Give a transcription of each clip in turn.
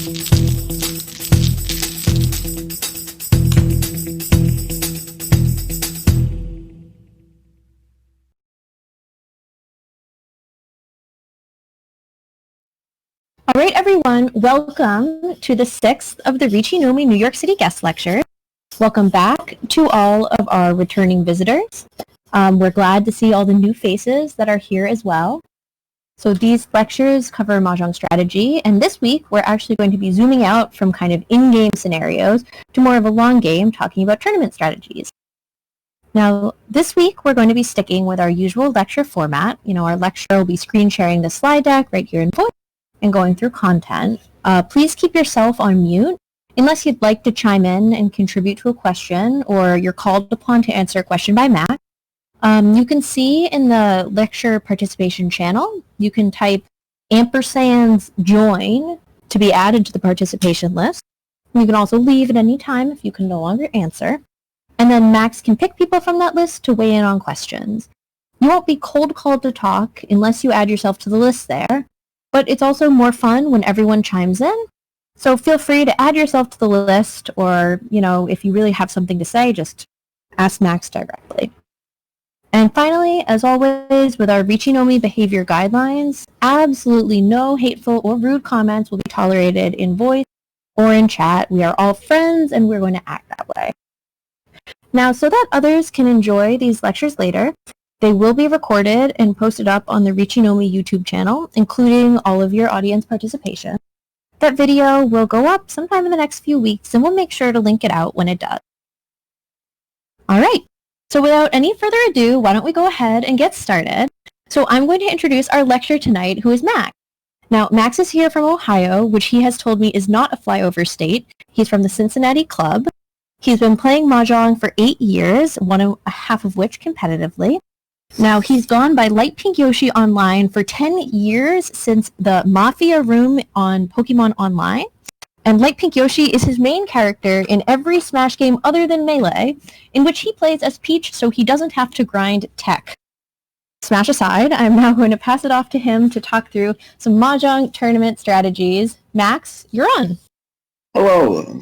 All right, everyone, welcome to the 6th of the Riichi Nomi New York City guest lecture. Welcome back to all of our returning visitors. We're glad to see all the new faces that are here as well. So these lectures cover Mahjong strategy, and this week we're actually going to be zooming out from kind of in-game scenarios to more of a long game talking about tournament strategies. Now, this week we're going to be sticking with our usual lecture format. Our lecturer will be screen sharing the slide deck right here in voice and going through content. Please keep yourself on mute unless you'd like to chime in and contribute to a question, or you're called upon to answer a question by Mac. You can see in the lecture participation channel, you can type &join to be added to the participation list. You can also leave at any time if you can no longer answer. And then Max can pick people from that list to weigh in on questions. You won't be cold called to talk unless you add yourself to the list there. But it's also more fun when everyone chimes in. So feel free to add yourself to the list, or, if you really have something to say, just ask Max directly. And finally, as always, with our Riichi Nomi behavior guidelines, absolutely no hateful or rude comments will be tolerated in voice or in chat. We are all friends, and we're going to act that way. Now, so that others can enjoy these lectures later, they will be recorded and posted up on the Riichi Nomi YouTube channel, including all of your audience participation. That video will go up sometime in the next few weeks, and we'll make sure to link it out when it does. All right, so without any further ado, why don't we go ahead and get started. So I'm going to introduce our lecturer tonight, who is Max. Now, Max is here from Ohio, which he has told me is not a flyover state. He's from the Cincinnati Club. He's been playing Mahjong for 8 years, 1.5 of which competitively. Now, he's gone by LightPinkYoshi online for 10 years since the Mafia Room on Pokemon Online. And LightPinkYoshi is his main character in every Smash game other than Melee, in which he plays as Peach so he doesn't have to grind tech. Smash aside, I'm now going to pass it off to him to talk through some Mahjong tournament strategies. Max, you're on. Hello.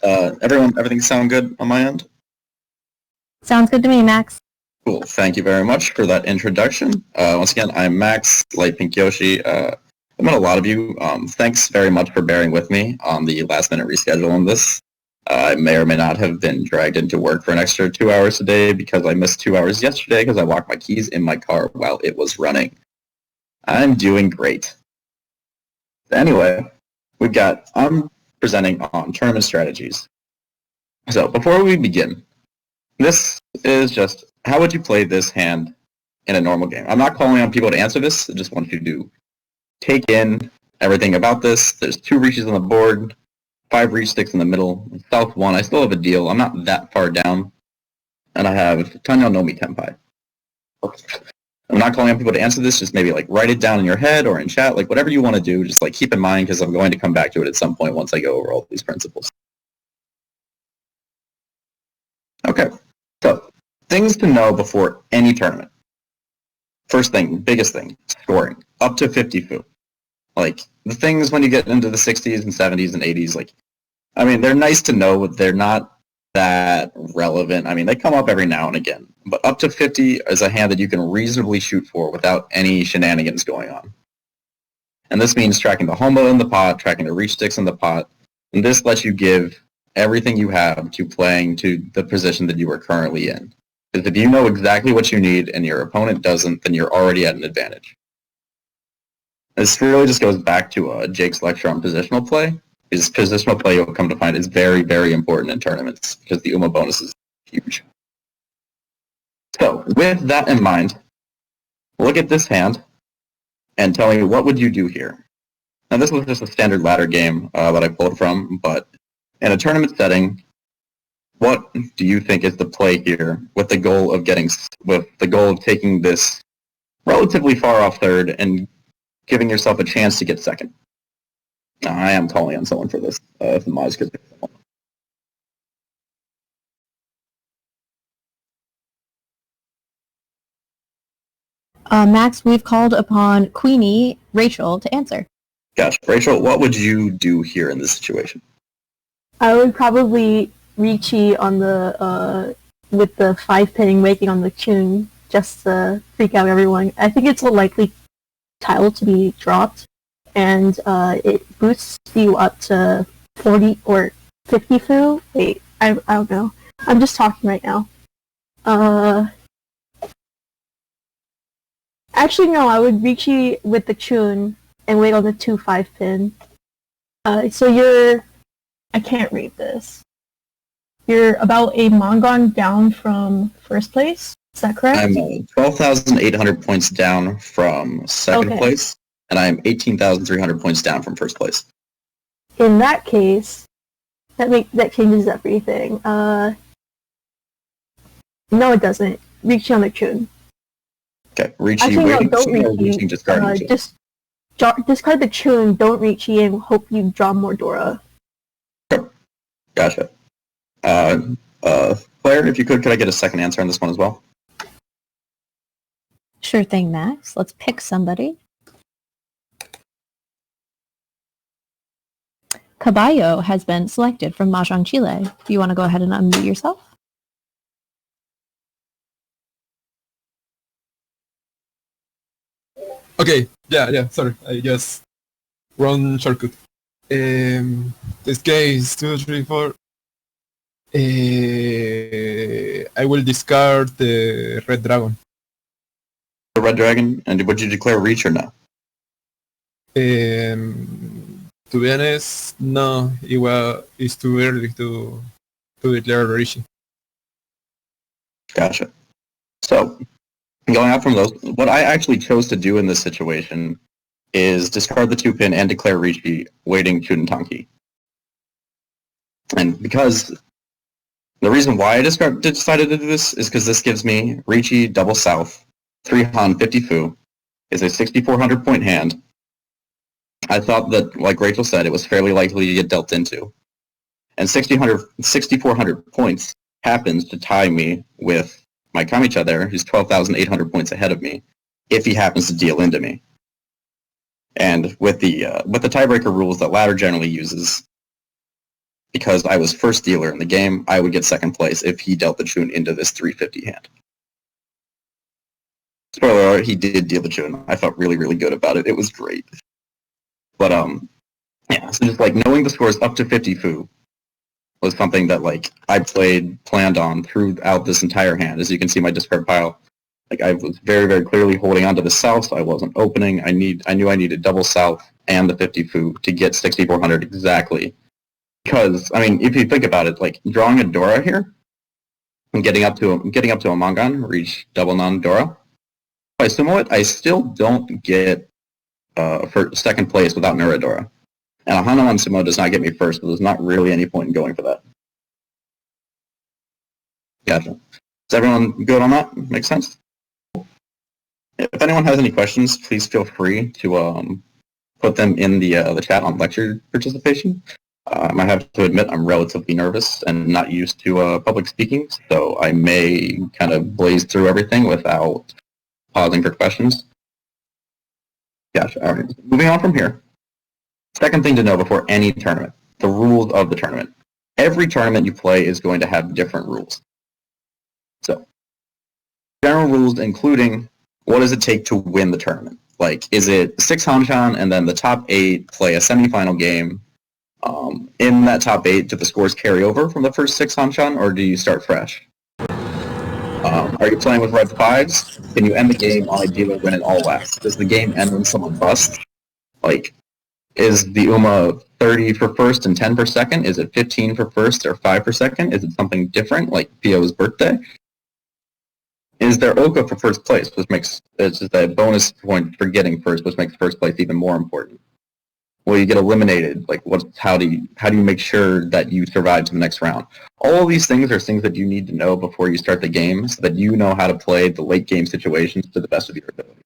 Everyone, everything sound good on my end? Sounds good to me, Max. Cool. Thank you very much for that introduction. Once again, I'm Max, LightPinkYoshi. I met a lot of you. Thanks very much for bearing with me on the last-minute reschedule on this. I may or may not have been dragged into work for an extra 2 hours today because I missed 2 hours yesterday because I locked my keys in my car while it was running. I'm doing great. Anyway, I'm presenting on tournament strategies. So before we begin, this is just, how would you play this hand in a normal game? I'm not calling on people to answer this. I just want you to take in everything about this. There's 2 Riichis on the board, 5 Riichi sticks in the middle. South 1, I still have a deal. I'm not that far down. And I have Untitled Nomi Tenpai. I'm not calling on people to answer this. Just maybe write it down in your head or in chat, whatever you want to do. Just keep in mind, because I'm going to come back to it at some point once I go over all these principles. Okay, so things to know before any tournament. First thing, biggest thing, scoring. Up to 50 fu. The things when you get into the 60s and 70s and 80s, they're nice to know, but they're not that relevant. They come up every now and again. But up to 50 is a hand that you can reasonably shoot for without any shenanigans going on. And this means tracking the homo in the pot, tracking the Riichi sticks in the pot, and this lets you give everything you have to playing to the position that you are currently in. Because if you know exactly what you need and your opponent doesn't, then you're already at an advantage. This really just goes back to Jake's lecture on positional play. Because positional play, you'll come to find, is very, very important in tournaments because the UMA bonus is huge. So, with that in mind, look at this hand and tell me, what would you do here? Now, this was just a standard ladder game that I pulled from, but in a tournament setting, what do you think is the play here with the goal of taking this relatively far off third and giving yourself a chance to get second? I am calling on someone for this, if the mods could pick someone. Max, we've called upon Queenie Rachel to answer. Gotcha. Rachel, what would you do here in this situation? I would probably Riichi on the with the 5-pin waiting on the tune just to freak out everyone. I think it's a likely tile to be dropped, and it boosts you up to 40 or 50 fu. Wait, I don't know. I'm just talking right now. Actually, no, I would Riichi with the tune and wait on the 2 5-pin. So you're... I can't read this. You're about a Mongon down from first place? Is that correct? I'm 12,800 points down from second place, and I'm 18,300 points down from first place. In that case, that changes everything. No, it doesn't. Riichi on the tune. Okay, Riichi Actually, waiting, no, don't Riichi. Just discard the tune, don't Riichi, and hope you draw more Dora. Gotcha. Claire, if you could I get a second answer on this one as well? Sure thing, Max. Let's pick somebody. Caballo has been selected from Mahjong Chile. Do you want to go ahead and unmute yourself? Okay, yeah, sorry. I just run shortcut. This case, 2, 3, 4. I will discard the red dragon. The red dragon? And would you declare Reach or no? To be honest, no. It's too early to declare Riichi. Gotcha. So, going out from those, what I actually chose to do in this situation is discard the 2-pin and declare Riichi, waiting Chudentanki. And because the reason why I decided to do this is because this gives me Riichi double south, 3 Han 50 fu, is a 6,400 point hand. I thought that, like Rachel said, it was fairly likely to get dealt into. And 6,400 points happens to tie me with my Kamicha there, who's 12,800 points ahead of me, if he happens to deal into me. And with the tiebreaker rules that Ladder generally uses, because I was first dealer in the game, I would get second place if he dealt the Chun into this 350 hand. Spoiler alert, he did deal the Chun. I felt really, really good about it. It was great. But, yeah, so just, like, knowing the scores up to 50 fu was something that, like, I planned on throughout this entire hand. As you can see my discard pile, like, I was very, very clearly holding on to the south, so I wasn't opening. I knew I needed double south and the 50 fu to get 6,400 exactly. Because, I mean, if you think about it, like, drawing a Dora here, and getting up to a Mongon, reach double non-Dora, if I sumo it, I still don't get for second place without Nuradora. And a Hana on sumo does not get me first, but there's not really any point in going for that. Gotcha. Is everyone good on that? Makes sense? If anyone has any questions, please feel free to put them in the chat on lecture participation. I have to admit I'm relatively nervous and not used to public speaking, so I may kind of blaze through everything without pausing for questions. Gotcha. All right. Moving on from here. Second thing to know before any tournament, the rules of the tournament. Every tournament you play is going to have different rules. So, general rules including what does it take to win the tournament? Like, is it 6 Hanshan and then the top 8 play a semifinal game? In that top 8, do the scores carry over from the first 6 Hanshan, or do you start fresh? Are you playing with red 5s? Can you end the game on a dealer win it all lasts? Does the game end when someone busts? Like, is the UMA 30 for first and 10 per second? Is it 15 for first or 5 per second? Is it something different, like Pio's birthday? Is there Oka for first place, which makes it's just a bonus point for getting first, which makes first place even more important? Will you get eliminated? Like, how do you make sure that you survive to the next round? All of these things are things that you need to know before you start the game, so that you know how to play the late game situations to the best of your ability.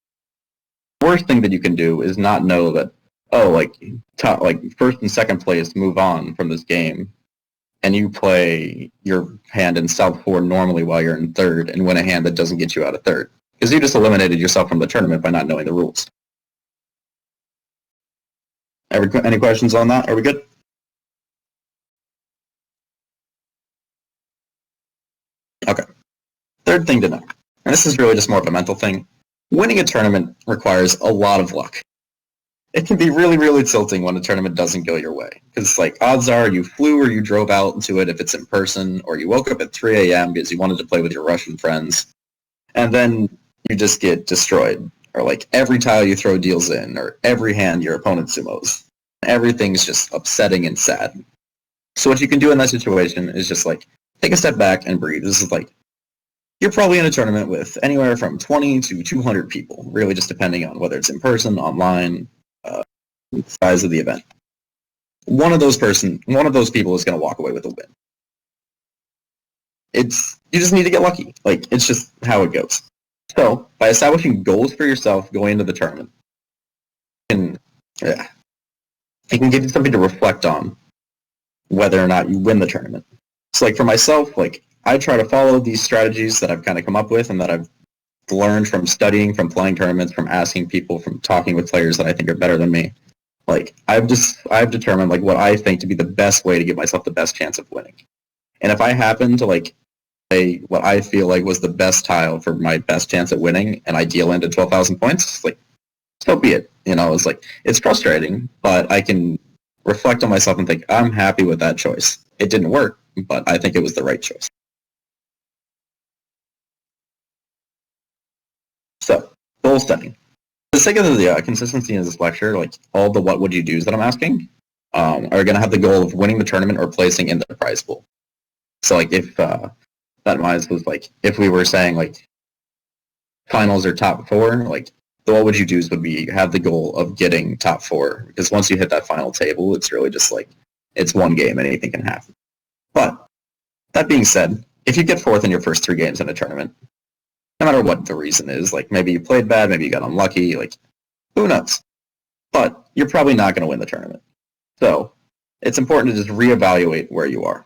The worst thing that you can do is not know that, first and second place move on from this game, and you play your hand in South 4 normally while you're in third, and win a hand that doesn't get you out of third. Because you just eliminated yourself from the tournament by not knowing the rules. Any questions on that? Are we good? Okay. Third thing to know, and this is really just more of a mental thing. Winning a tournament requires a lot of luck. It can be really, really tilting when a tournament doesn't go your way. Because, like, odds are you flew or you drove out to it if it's in person, or you woke up at 3 a.m. because you wanted to play with your Russian friends, and then you just get destroyed. Or, like, every tile you throw deals in, or every hand your opponent sumos. Everything's just upsetting and sad. So what you can do in that situation is just, like, take a step back and breathe. This is, like, you're probably in a tournament with anywhere from 20 to 200 people, really just depending on whether it's in person, online, size of the event. One of those people is going to walk away with a win. You just need to get lucky. Like, it's just how it goes. So, by establishing goals for yourself going into the tournament, it can give you something to reflect on whether or not you win the tournament. So, like, for myself, like, I try to follow these strategies that I've kind of come up with and that I've learned from studying, from playing tournaments, from asking people, from talking with players that I think are better than me. Like, I've determined, like, what I think to be the best way to give myself the best chance of winning. And if I happen to, like, play what I feel like was the best tile for my best chance at winning, and I deal into 12,000 points, like, so be it. You know, it's like, it's frustrating, but I can reflect on myself and think, I'm happy with that choice. It didn't work, but I think it was the right choice. So, goal setting. For the sake of the consistency in this lecture, like, all the what would you do's that I'm asking are going to have the goal of winning the tournament or placing in the prize pool. So, like, if that was like, if we were saying, like, finals or top 4, like, the what would you do's would be have the goal of getting top 4, because once you hit that final table, it's really just like, it's one game, anything can happen. But, that being said, if you get 4th in your first 3 games in a tournament, no matter what the reason is, like, maybe you played bad, maybe you got unlucky, like, who knows? But you're probably not going to win the tournament. So, it's important to just reevaluate where you are.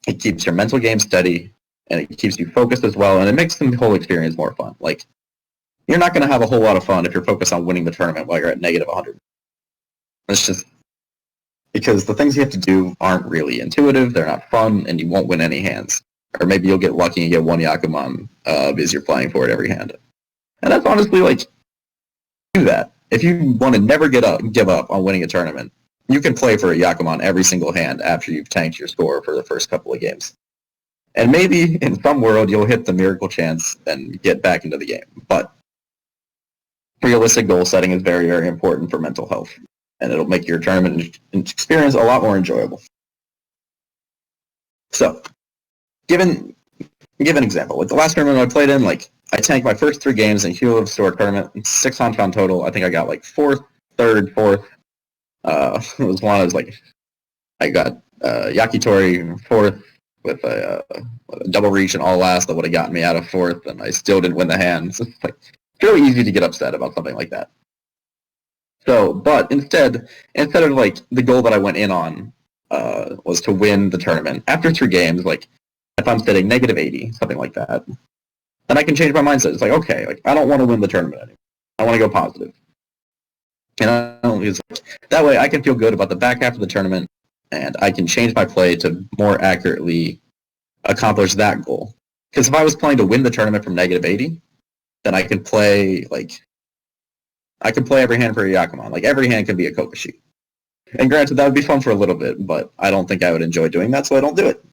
It keeps your mental game steady, and it keeps you focused as well, and it makes the whole experience more fun. Like, you're not going to have a whole lot of fun if you're focused on winning the tournament while you're at negative 100. It's just because the things you have to do aren't really intuitive, they're not fun, and you won't win any hands. Or maybe you'll get lucky and get one Yakuman because you're playing for it every hand. And that's honestly, like, do that. If you want to never give up on winning a tournament, you can play for a Yakuman every single hand after you've tanked your score for the first couple of games. And maybe in some world you'll hit the miracle chance and get back into the game. But realistic goal setting is very, very important for mental health. And it'll make your tournament experience a lot more enjoyable. So, give an example. Like, the last tournament I played in, like, I tanked my first 3 games in Cumulative Store tournament, 6 Hanchan total. I think I got, like, 4th, 3rd, 4th. It was one I was like, I got Yakitori 4th with a double reach and all last that would have gotten me out of 4th, and I still didn't win the hand. So it's, like, it's really easy to get upset about something like that. So, but instead of, like, the goal that I went in on was to win the tournament, after 3 games, like, if I'm sitting negative 80, something like that, then I can change my mindset. It's like, okay, like, I don't want to win the tournament anymore. I want to go positive. And that way I can feel good about the back half of the tournament, and I can change my play to more accurately accomplish that goal. Because if I was playing to win the tournament from negative 80, then I could play, like, every hand for a Yakuman. Like, every hand can be a Kokoshi. And granted, that would be fun for a little bit, but I don't think I would enjoy doing that, so I don't do it.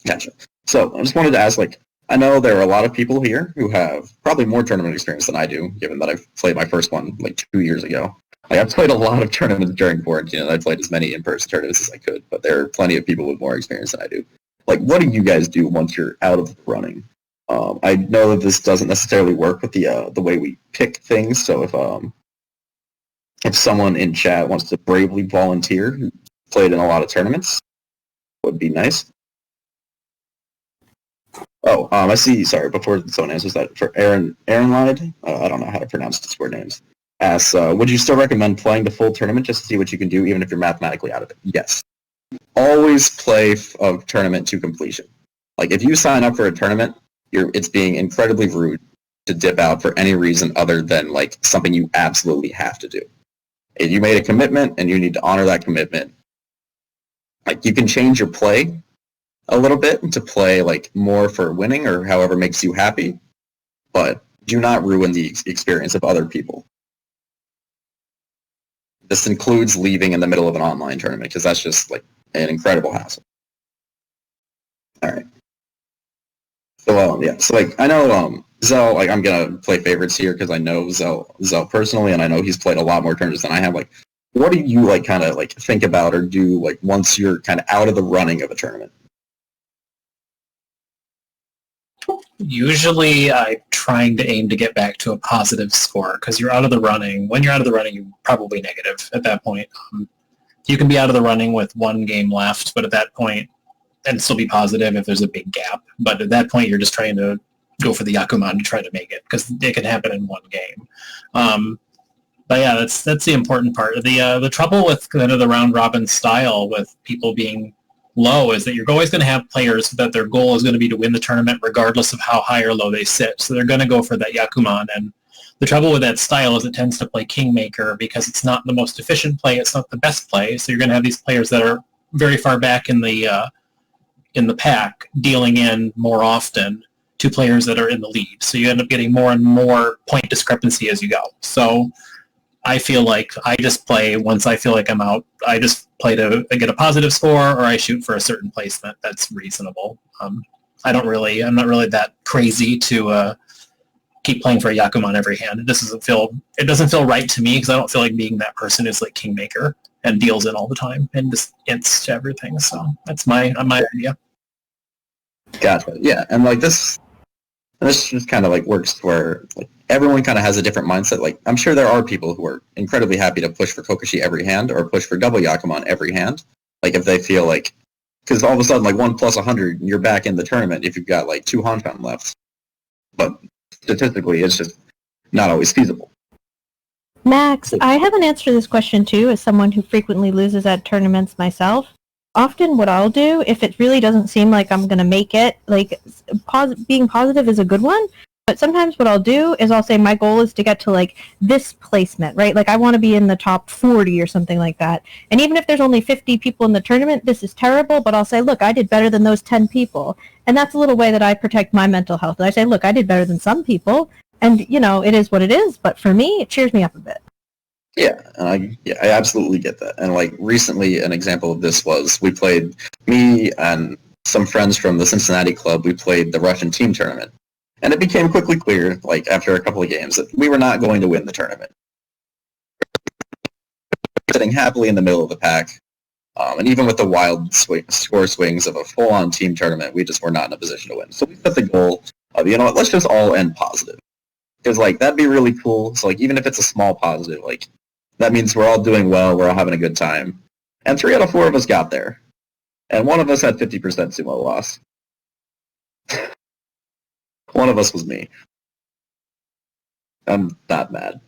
Gotcha. So, I just wanted to ask, like, I know there are a lot of people here who have probably more tournament experience than I do, given that I've played my first one, like, 2 years ago. Like, I've played a lot of tournaments during quarantine, and I played as many in-person tournaments as I could, but there are plenty of people with more experience than I do. Like, what do you guys do once you're out of the running? I know that this doesn't necessarily work with the way we pick things, so if someone in chat wants to bravely volunteer who played in a lot of tournaments, would be nice. Oh, I see, sorry, before someone answers that, for Aaron lied, I don't know how to pronounce Discord names, asks, would you still recommend playing the full tournament just to see what you can do, even if you're mathematically out of it? Yes. Always play a tournament to completion. Like, if you sign up for a tournament, it's being incredibly rude to dip out for any reason other than, like, something you absolutely have to do. If you made a commitment and you need to honor that commitment. Like, you can change your play a little bit to play like more for winning or however makes you happy, but do not ruin the experience of other people. This includes leaving in the middle of an online tournament because that's just like an incredible hassle. All right. So yeah, so like I know Zell, like I'm gonna play favorites here because I know Zell personally, and I know he's played a lot more tournaments than I have. Like, what do you like kind of like think about or do like once you're kind of out of the running of a tournament? Usually I'm trying to aim to get back to a positive score because you're out of the running. When you're out of the running, you're probably negative at that point. You can be out of the running with one game left, but at that point, and still be positive if there's a big gap. But at that point, you're just trying to go for the Yakuman to try to make it because it can happen in one game. But yeah, that's the important part. The trouble with kind of the round robin style with people being low is that you're always going to have players that their goal is going to be to win the tournament regardless of how high or low they sit. So they're going to go for that Yakuman. And the trouble with that style is it tends to play Kingmaker because it's not the most efficient play. It's not the best play. So you're going to have these players that are very far back in the pack dealing in more often to players that are in the lead. So you end up getting more and more point discrepancy as you go. So I feel like I just play once I feel like I'm out. I just play to get a positive score, or I shoot for a certain placement that's reasonable. I'm not really that crazy to keep playing for a Yakuman every hand. It doesn't feel right to me because I don't feel like being that person who's like Kingmaker and deals in all the time and just ints to everything. So that's my idea. Gotcha. Yeah, and like this just kind of like works where like everyone kind of has a different mindset. Like I'm sure there are people who are incredibly happy to push for Kokoshi every hand or push for double Yakuman every hand. Like if they feel like, because all of a sudden like 1 plus 100, you're back in the tournament if you've got like 2 Hanshan left. But statistically, it's just not always feasible. Max, I have an answer to this question too, as someone who frequently loses at tournaments myself. Often what I'll do, if it really doesn't seem like I'm going to make it, like being positive is a good one, but sometimes what I'll do is I'll say my goal is to get to like this placement, right? Like I want to be in the top 40 or something like that. And even if there's only 50 people in the tournament, this is terrible, but I'll say, look, I did better than those 10 people. And that's a little way that I protect my mental health. I say, look, I did better than some people. And, you know, it is what it is, but for me, it cheers me up a bit. Yeah, I absolutely get that. And like recently, an example of this was me and some friends from the Cincinnati club, we played the Russian team tournament. And it became quickly clear, like after a couple of games, that we were not going to win the tournament. Sitting happily in the middle of the pack, and even with the wild score swings of a full-on team tournament, we just were not in a position to win. So we set the goal of, you know what, let's just all end positive. Because like that'd be really cool. So like even if it's a small positive, like that means we're all doing well, we're all having a good time. And 3 out of 4 of us got there. And one of us had 50% sumo loss. One of us was me. I'm not mad.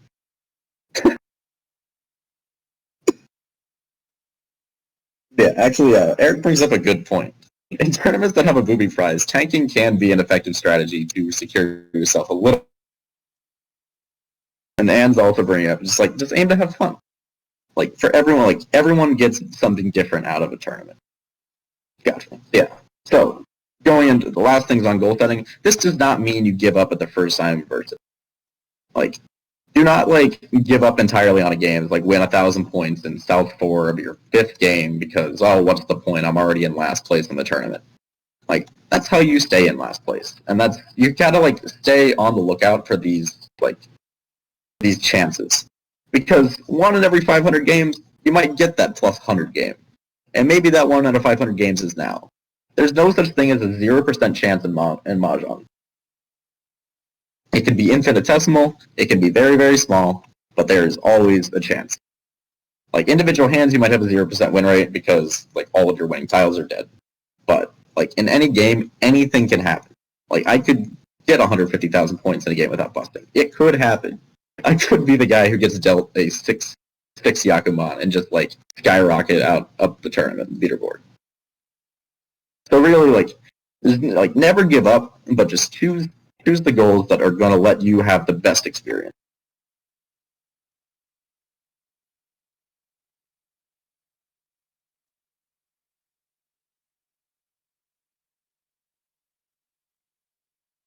Yeah, actually, Eric brings up a good point. In tournaments that have a booby prize, tanking can be an effective strategy to secure yourself a little. And Anne's also bringing up, just aim to have fun. Like, for everyone, like, everyone gets something different out of a tournament. Gotcha. Yeah. So, going into the last things on goal setting, this does not mean you give up at the first time versus. Like, do not, like, give up entirely on a game. Like, win 1,000 points in South 4 of your 5th game because, oh, what's the point? I'm already in last place in the tournament. Like, that's how you stay in last place. And that's, you gotta, like, stay on the lookout for these, like, these chances. Because 1 in every 500 games, you might get that plus 100 game. And maybe that 1 out of 500 games is now. There's no such thing as a 0% chance in Mahjong. It can be infinitesimal, it can be very, very small, but there's always a chance. Like, individual hands, you might have a 0% win rate because, like, all of your winning tiles are dead. But, like, in any game, anything can happen. Like, I could get 150,000 points in a game without busting. It could happen. I could be the guy who gets dealt a 6 Yakuman and just, like, skyrocket up the tournament leaderboard. So really, like, never give up, but just choose the goals that are going to let you have the best experience.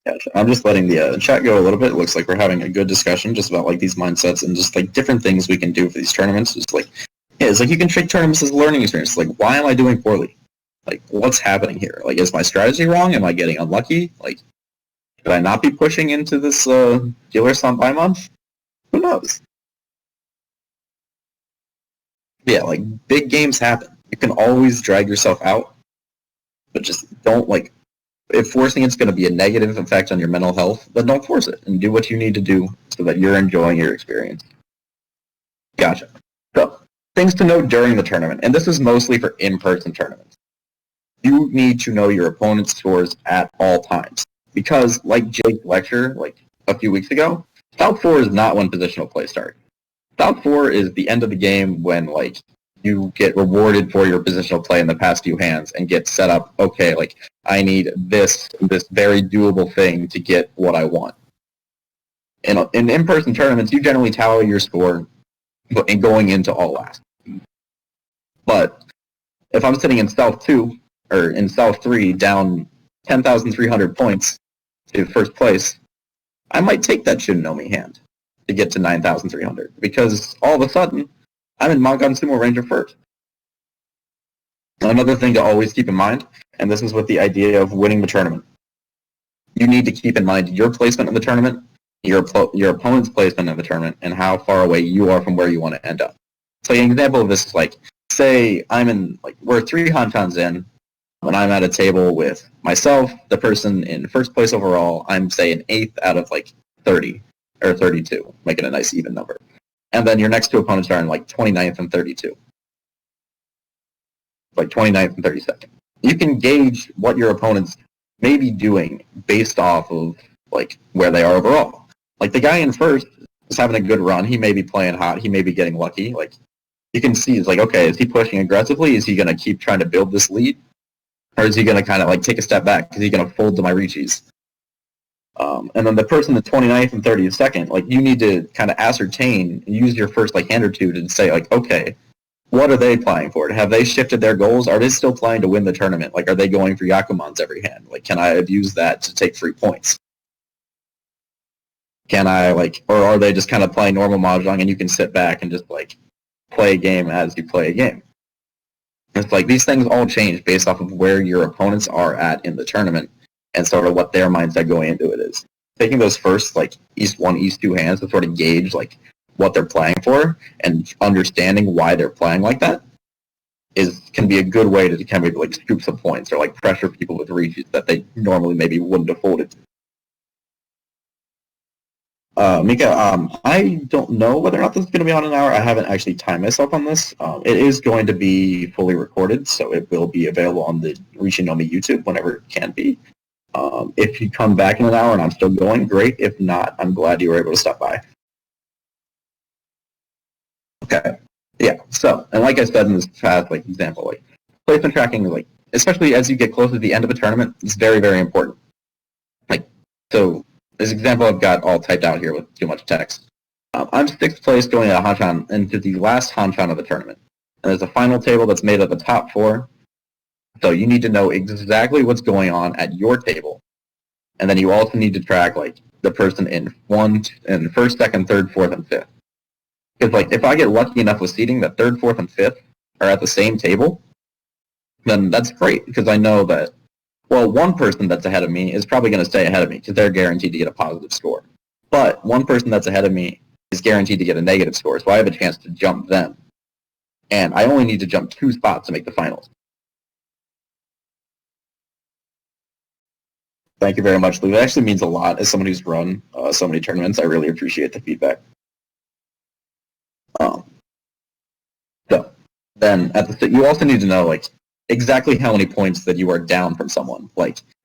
Gotcha. I'm just letting the chat go a little bit. It looks like we're having a good discussion just about like these mindsets and just like different things we can do for these tournaments. It's like, yeah, it's like you can treat tournaments as a learning experience. Like, why am I doing poorly? Like, what's happening here? Like, is my strategy wrong? Am I getting unlucky? Like, should I not be pushing into this dealer slump by month? Who knows? Yeah, like big games happen. You can always drag yourself out, but just don't like. If forcing it's going to be a negative effect on your mental health, then don't force it and do what you need to do so that you're enjoying your experience. Gotcha. So, things to note during the tournament, and this is mostly for in-person tournaments. You need to know your opponent's scores at all times. Because, like Jake's lecture, like a few weeks ago, South 4 is not when positional play starts. South 4 is the end of the game when, like, you get rewarded for your positional play in the past few hands and get set up, okay, like, I need this very doable thing to get what I want. In in-person tournaments, you generally tally your score and going into all last. But if I'm sitting in South 2, or in South 3, down 10,300 points to first place, I might take that Riichi Nomi hand to get to 9,300, because all of a sudden, I'm in Mangan Sumo Ranger first. Another thing to always keep in mind, and this is with the idea of winning the tournament, you need to keep in mind your placement in the tournament, your opponent's placement in the tournament, and how far away you are from where you want to end up. So an example of this is like, say we're 3 Hantans in, and I'm at a table with myself, the person in first place overall, I'm say an 8th out of like 30 or 32, making a nice even number. And then your next two opponents are in like 29th and 32. Like 29th and 32nd. You can gauge what your opponents may be doing based off of like where they are overall. Like the guy in first is having a good run. He may be playing hot. He may be getting lucky. Like you can see, it's like, okay, is he pushing aggressively? Is he going to keep trying to build this lead? Or is he going to kind of like take a step back? Is he going to fold to my Riichis? And then the person at 29th and 32nd, like you need to kind of ascertain and use your first like hand or two to say like, okay, what are they playing for? Have they shifted their goals? Are they still playing to win the tournament? Like, are they going for Yakumans every hand? Like, can I abuse that to take 3 points? Can I or are they just kind of playing normal Mahjong and you can sit back and just like play a game as you play a game? It's like these things all change based off of where your opponents are at in the tournament and sort of what their mindset going into it is. Taking those first like East 1, East 2 hands to sort of gauge like what they're playing for and understanding why they're playing like that can be a good way to kind of like scoop some points or like pressure people with Riichis that they normally maybe wouldn't have folded. Mika, I don't know whether or not this is going to be on an hour. I haven't actually timed myself on this. It is going to be fully recorded, so it will be available on the Riichi Nomi YouTube whenever it can be. If you come back in an hour and I'm still going, great. If not, I'm glad you were able to stop by. Okay. Yeah. So, and like I said in this past example, like placement tracking, like especially as you get closer to the end of a tournament, is very, very important. So this example I've got all typed out here with too much text. I'm 6th place going at Hanchan into the last Hanchan of the tournament. And there's a final table that's made of the top 4. So you need to know exactly what's going on at your table. And then you also need to track the person in 1st, 2nd, 3rd, 4th, and 5th. Because if I get lucky enough with seating that 3rd, 4th, and 5th are at the same table, then that's great because I know that, well, one person that's ahead of me is probably going to stay ahead of me because they're guaranteed to get a positive score. But one person that's ahead of me is guaranteed to get a negative score, so I have a chance to jump them. And I only need to jump 2 spots to make the finals. Thank you very much, Lou. It actually means a lot as someone who's run so many tournaments. I really appreciate the feedback. So then you also need to know exactly how many points that you are down from someone.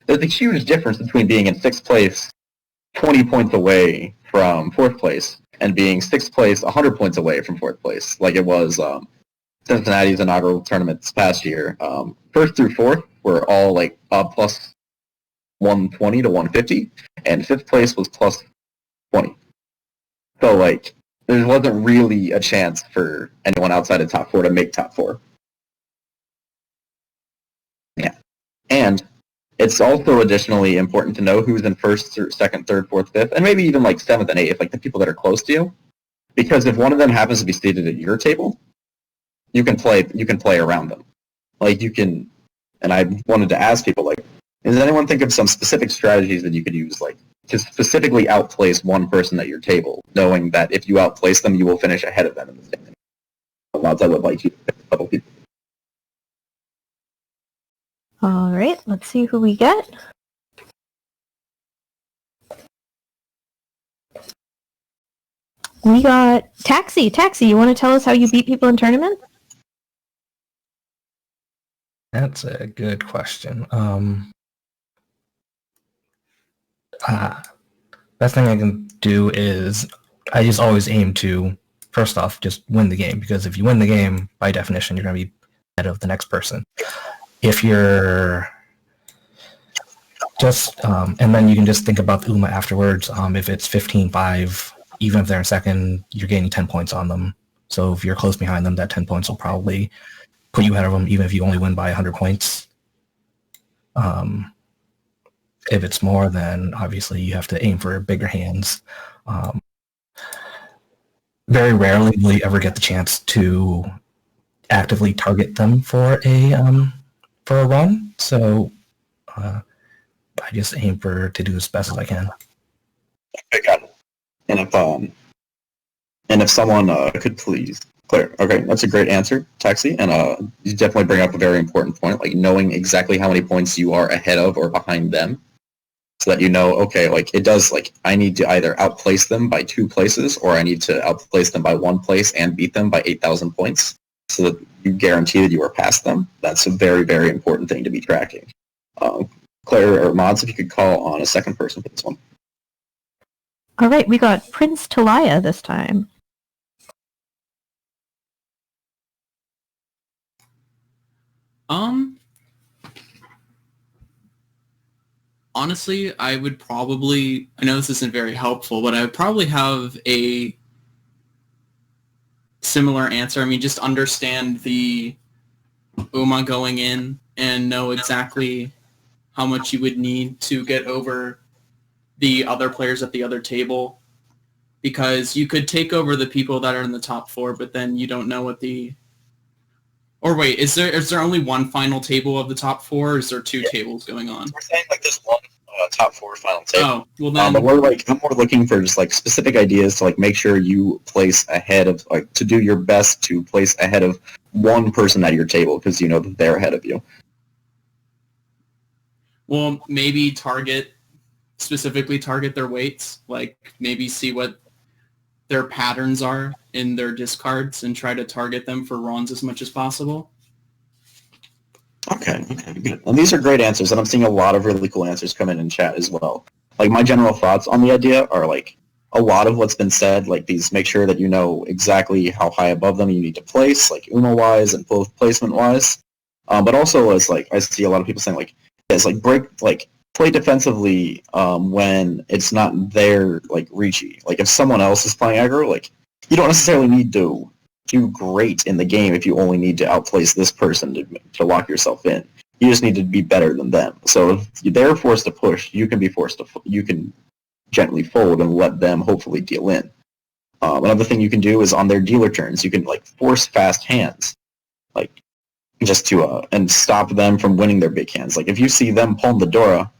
There's a huge difference between being in 6th place 20 points away from 4th place and being 6th place 100 points away from 4th place, like it was Cincinnati's inaugural tournament this past year. 1st through 4th were all plus 120 to 150, and 5th place was plus 20. So there wasn't really a chance for anyone outside of top 4 to make top 4. Yeah. And It's also additionally important to know who's in first, second, third, fourth, fifth, and maybe even like seventh and eighth, like the people that are close to you. Because if one of them happens to be seated at your table, you can play around them. Like you can, and I wanted to ask people, like, does anyone think of some specific strategies that you could use, like, to specifically outplace one person at your table, knowing that if you outplace them, you will finish ahead of them in the same thing? Lots, I would like you to pick a couple people. All right, let's see who we get. We got Taxi. Taxi, you want to tell us how you beat people in tournaments? That's a good question. Best thing I can do is I just always aim to, first off, just win the game, because if you win the game, by definition, you're going to be ahead of the next person. If you're just, and then you can just think about the UMA afterwards. If it's 15-5, even if they're in second, you're gaining 10 points on them. So if you're close behind them, that 10 points will probably put you ahead of them, even if you only win by 100 points. If it's more, then obviously you have to aim for bigger hands. Very rarely will you ever get the chance to actively target them for a run. So I just aim to do as best as I can. Okay, got it. And if someone could please clear. Okay, that's a great answer, Taxi. And you definitely bring up a very important point, like knowing exactly how many points you are ahead of or behind them, so that you know, okay, like it does, like I need to either outplace them by 2 places, or I need to outplace them by 1 place and beat them by 8,000 points, so that you guarantee that you are past them. That's a very, very important thing to be tracking. Claire or Mods, if you could call on a second person for this one. All right, we got Prince Talaya this time. Honestly, I would probably, I know this isn't very helpful, but I would probably have a similar answer. I mean, just understand the UMA going in and know exactly how much you would need to get over the other players at the other table. Because you could take over the people that are in the top 4, but then you don't know what the... Or wait, is there only one final table of the top 4, or is there 2 tables going on? We're saying like this one top 4 final table. Oh, well then... but I'm more looking for just like specific ideas to like make sure you place ahead of, like, to do your best to place ahead of one person at your table, because you know that they're ahead of you. Well, maybe specifically target their weights, like maybe see what their patterns are in their discards and try to target them for runs as much as possible. Okay, good. And these are great answers, and I'm seeing a lot of really cool answers come in chat as well. Like, my general thoughts on the idea are, like, a lot of what's been said, like, these make sure that you know exactly how high above them you need to place, like, UMA-wise and both placement-wise. But also, as, like, I see a lot of people saying, like, yes, like, play defensively when it's not their, like, Riichi. Like, if someone else is playing aggro, like, you don't necessarily need to do great in the game if you only need to outplace this person to lock yourself in. You just need to be better than them. So if they're forced to push, you can be forced to... You can gently fold and let them hopefully deal in. Another thing you can do is on their dealer turns, you can, like, force fast hands. Like, just to... and stop them from winning their big hands. Like, if you see them palm the Dora,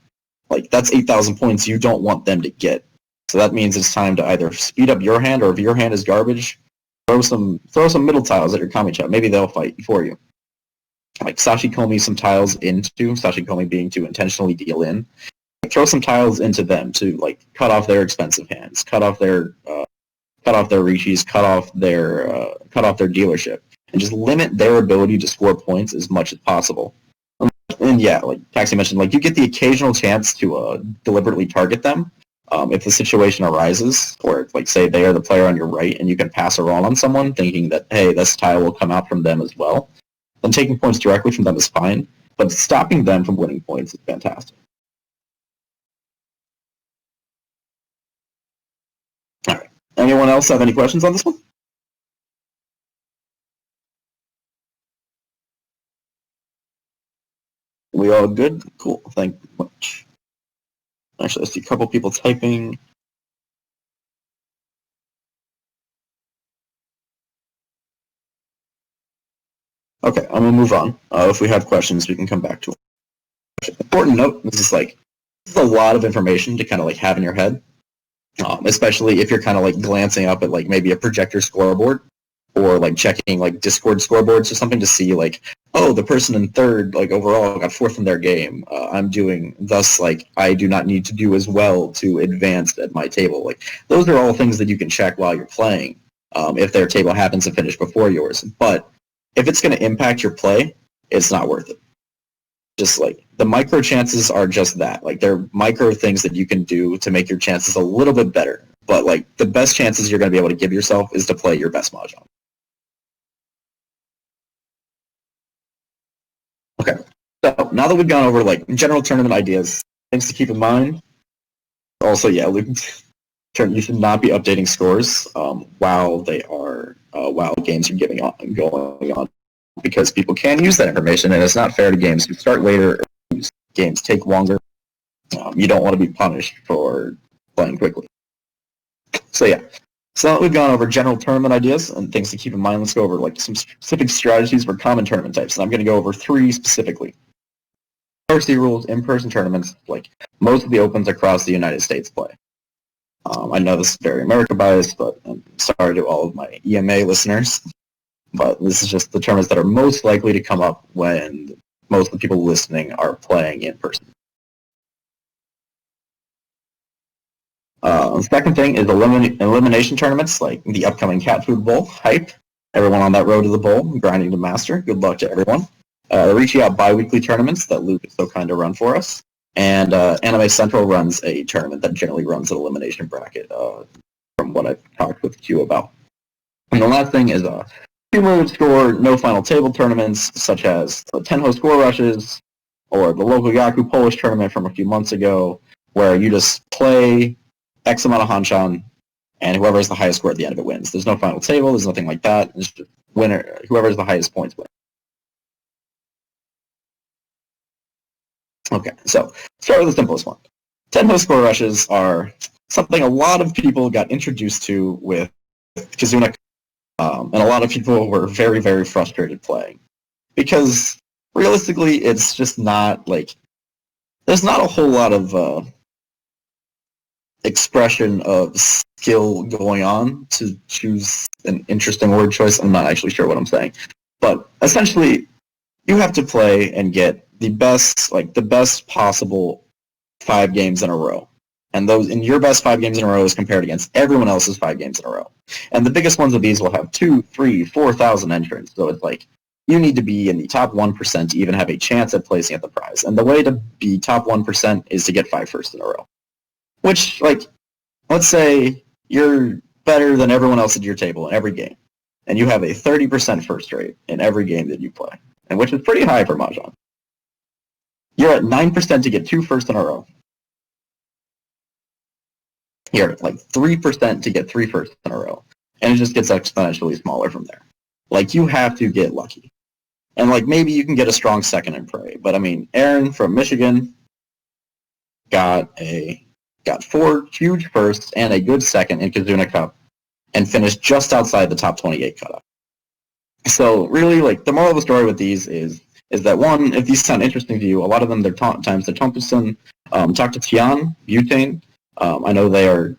like, that's 8,000 points you don't want them to get. So that means it's time to either speed up your hand, or if your hand is garbage, throw some middle tiles at your Kami-chan. Maybe they'll fight for you. Like, Sashikomi some tiles into, Sashikomi being to intentionally deal in. Like, throw some tiles into them to, like, cut off their expensive hands, cut off their Riichis, cut off their dealership, and just limit their ability to score points as much as possible. And yeah, like Taxi mentioned, like, you get the occasional chance to deliberately target them if the situation arises, or, like, say they are the player on your right and you can pass a roll on someone thinking that, hey, this tile will come out from them as well. Then taking points directly from them is fine, but stopping them from winning points is fantastic. All right. Anyone else have any questions on this one? We all good? Cool. Thank you much. Actually, I see a couple people typing. Okay, I'm gonna move on. If we have questions, we can come back to them. Important note: this is a lot of information to kind of have in your head, especially if you're kind of glancing up at maybe a projector scoreboard or checking Discord scoreboards or something to see oh, the person in third overall got fourth in their game. I'm doing thus I do not need to do as well to advance at my table. Those are all things that you can check while you're playing if their table happens to finish before yours. But if it's going to impact your play, it's not worth it. Just the micro chances are just that. They're micro things that you can do to make your chances a little bit better. But the best chances you're going to be able to give yourself is to play your best Mahjong. Okay, so now that we've gone over general tournament ideas, things to keep in mind. Also, yeah, Luke, you should not be updating scores while games are going on, because people can use that information, and it's not fair to games who start later. Or games take longer. You don't want to be punished for playing quickly. So yeah. So now that we've gone over general tournament ideas and things to keep in mind, let's go over some specific strategies for common tournament types. And I'm going to go over 3 specifically. RC rules, in-person tournaments, most of the opens across the United States play. I know this is very America biased, but I'm sorry to all of my EMA listeners. But this is just the tournaments that are most likely to come up when most of the people listening are playing in person. Second thing is elimination tournaments, like the upcoming Cat Food Bowl. Hype. Everyone on that road to the bowl, grinding to master. Good luck to everyone. Reaching out bi-weekly tournaments that Luke is so kind to run for us. And Anime Central runs a tournament that generally runs an elimination bracket, from what I've talked with Q about. And the last thing is cumulative score, no final table tournaments, such as the Tenho score rushes, or the local Yaku Polish tournament from a few months ago, where you just play X amount of Hanshan, and whoever has the highest score at the end of it wins. There's no final table, there's nothing like that. It's just winner, whoever has the highest points wins. Okay, so start with the simplest one. Tenho score rushes are something a lot of people got introduced to with Kizuna, and a lot of people were very, very frustrated playing. Because realistically, it's just not there's not a whole lot of expression of skill going on, to choose an interesting word choice. I'm not actually sure what I'm saying. But essentially, you have to play and get the best possible 5 games in a row. And those in your best 5 games in a row is compared against everyone else's 5 games in a row. And the biggest ones of these will have 2,000, 3,000, 4,000 entrants. So it's you need to be in the top 1% to even have a chance at placing at the prize. And the way to be top 1% is to get 5 firsts in a row. Which, let's say you're better than everyone else at your table in every game, and you have a 30% first rate in every game that you play, and which is pretty high for Mahjong. You're at 9% to get 2 firsts in a row. You're at 3% to get 3 firsts in a row, and it just gets exponentially smaller from there. You have to get lucky. And maybe you can get a strong second and pray, but I mean, Aaron from Michigan got 4 huge firsts and a good second in Kizuna Cup, and finished just outside the top 28 cutoff. So really, the moral of the story with these is that, one, if these sound interesting to you, a lot of them they're times they're Thompson. Talk to Tian, Butane. I know they are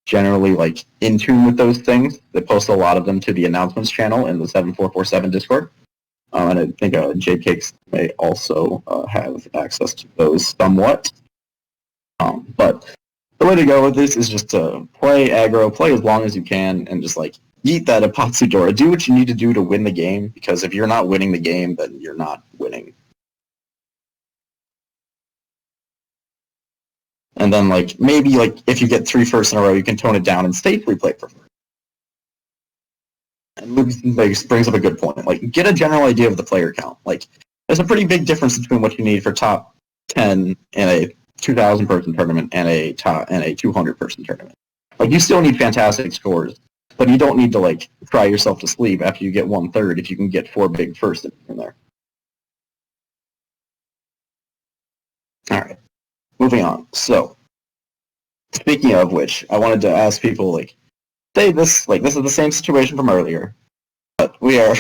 generally in tune with those things. They post a lot of them to the announcements channel in the 7447 Discord. And I think JCakes may also have access to those somewhat. But the way to go with this is just to play aggro, play as long as you can, and just eat that Apatsudora. Do what you need to do to win the game, because if you're not winning the game, then you're not winning. And then maybe if you get 3 firsts in a row, you can tone it down and safely play for 4. And Luke brings up a good point. Get a general idea of the player count. There's a pretty big difference between what you need for top 10 in a 2,000 person tournament and a 200 person tournament. You still need fantastic scores, but you don't need to cry yourself to sleep after you get 1/3 if you can get 4 big firsts in there. All right. Moving on. So, speaking of which, I wanted to ask people, say this is the same situation from earlier, but we are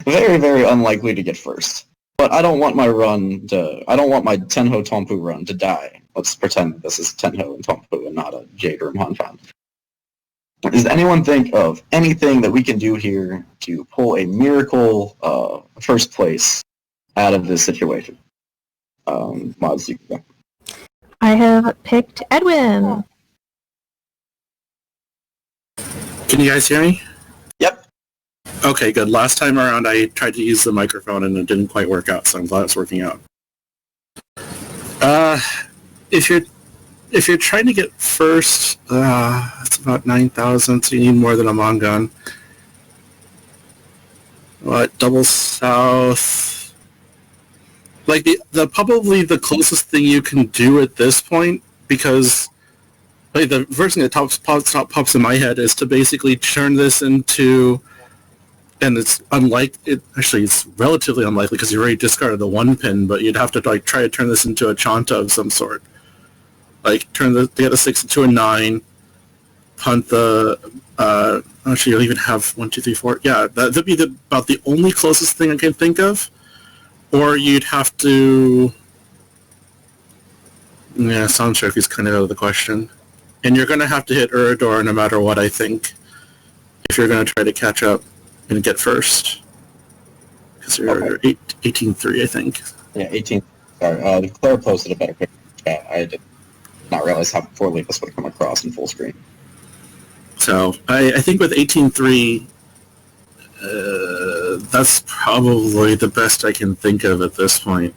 very, very unlikely to get first. But I don't want my Tenho Tompu run to die. Let's pretend this is Tenho and Tompu and not a Jade or Monfan. Does anyone think of anything that we can do here to pull a miracle first place out of this situation? Mods, you can go. I have picked Edwin. Can you guys hear me? Yep. Okay, good. Last time around I tried to use the microphone and it didn't quite work out, so I'm glad it's working out. If you're trying to get first, it's about 9,000, so you need more than a Mongon. What, double south? Like the probably the closest thing you can do at this point, because like the first thing that pops in my head is to basically turn this into, and it's relatively unlikely because you already discarded the 1 pin, but you'd have to try to turn this into a Chanta of some sort. Like get a 6 into a 9, punt the. Actually, you'll even have 1, 2, 3, 4. Yeah, that'd be about the only closest thing I can think of. Or you'd have to. Yeah, Sound Trophy is kind of out of the question, and you're going to have to hit Urador no matter what. I think if you're going to try to catch up and get first, because you're 18-3, I think. Yeah, 18. Sorry, Claire posted a better picture in the chat. I did not realize how poorly this would come across in full screen. So I think with 18-3, that's probably the best I can think of at this point.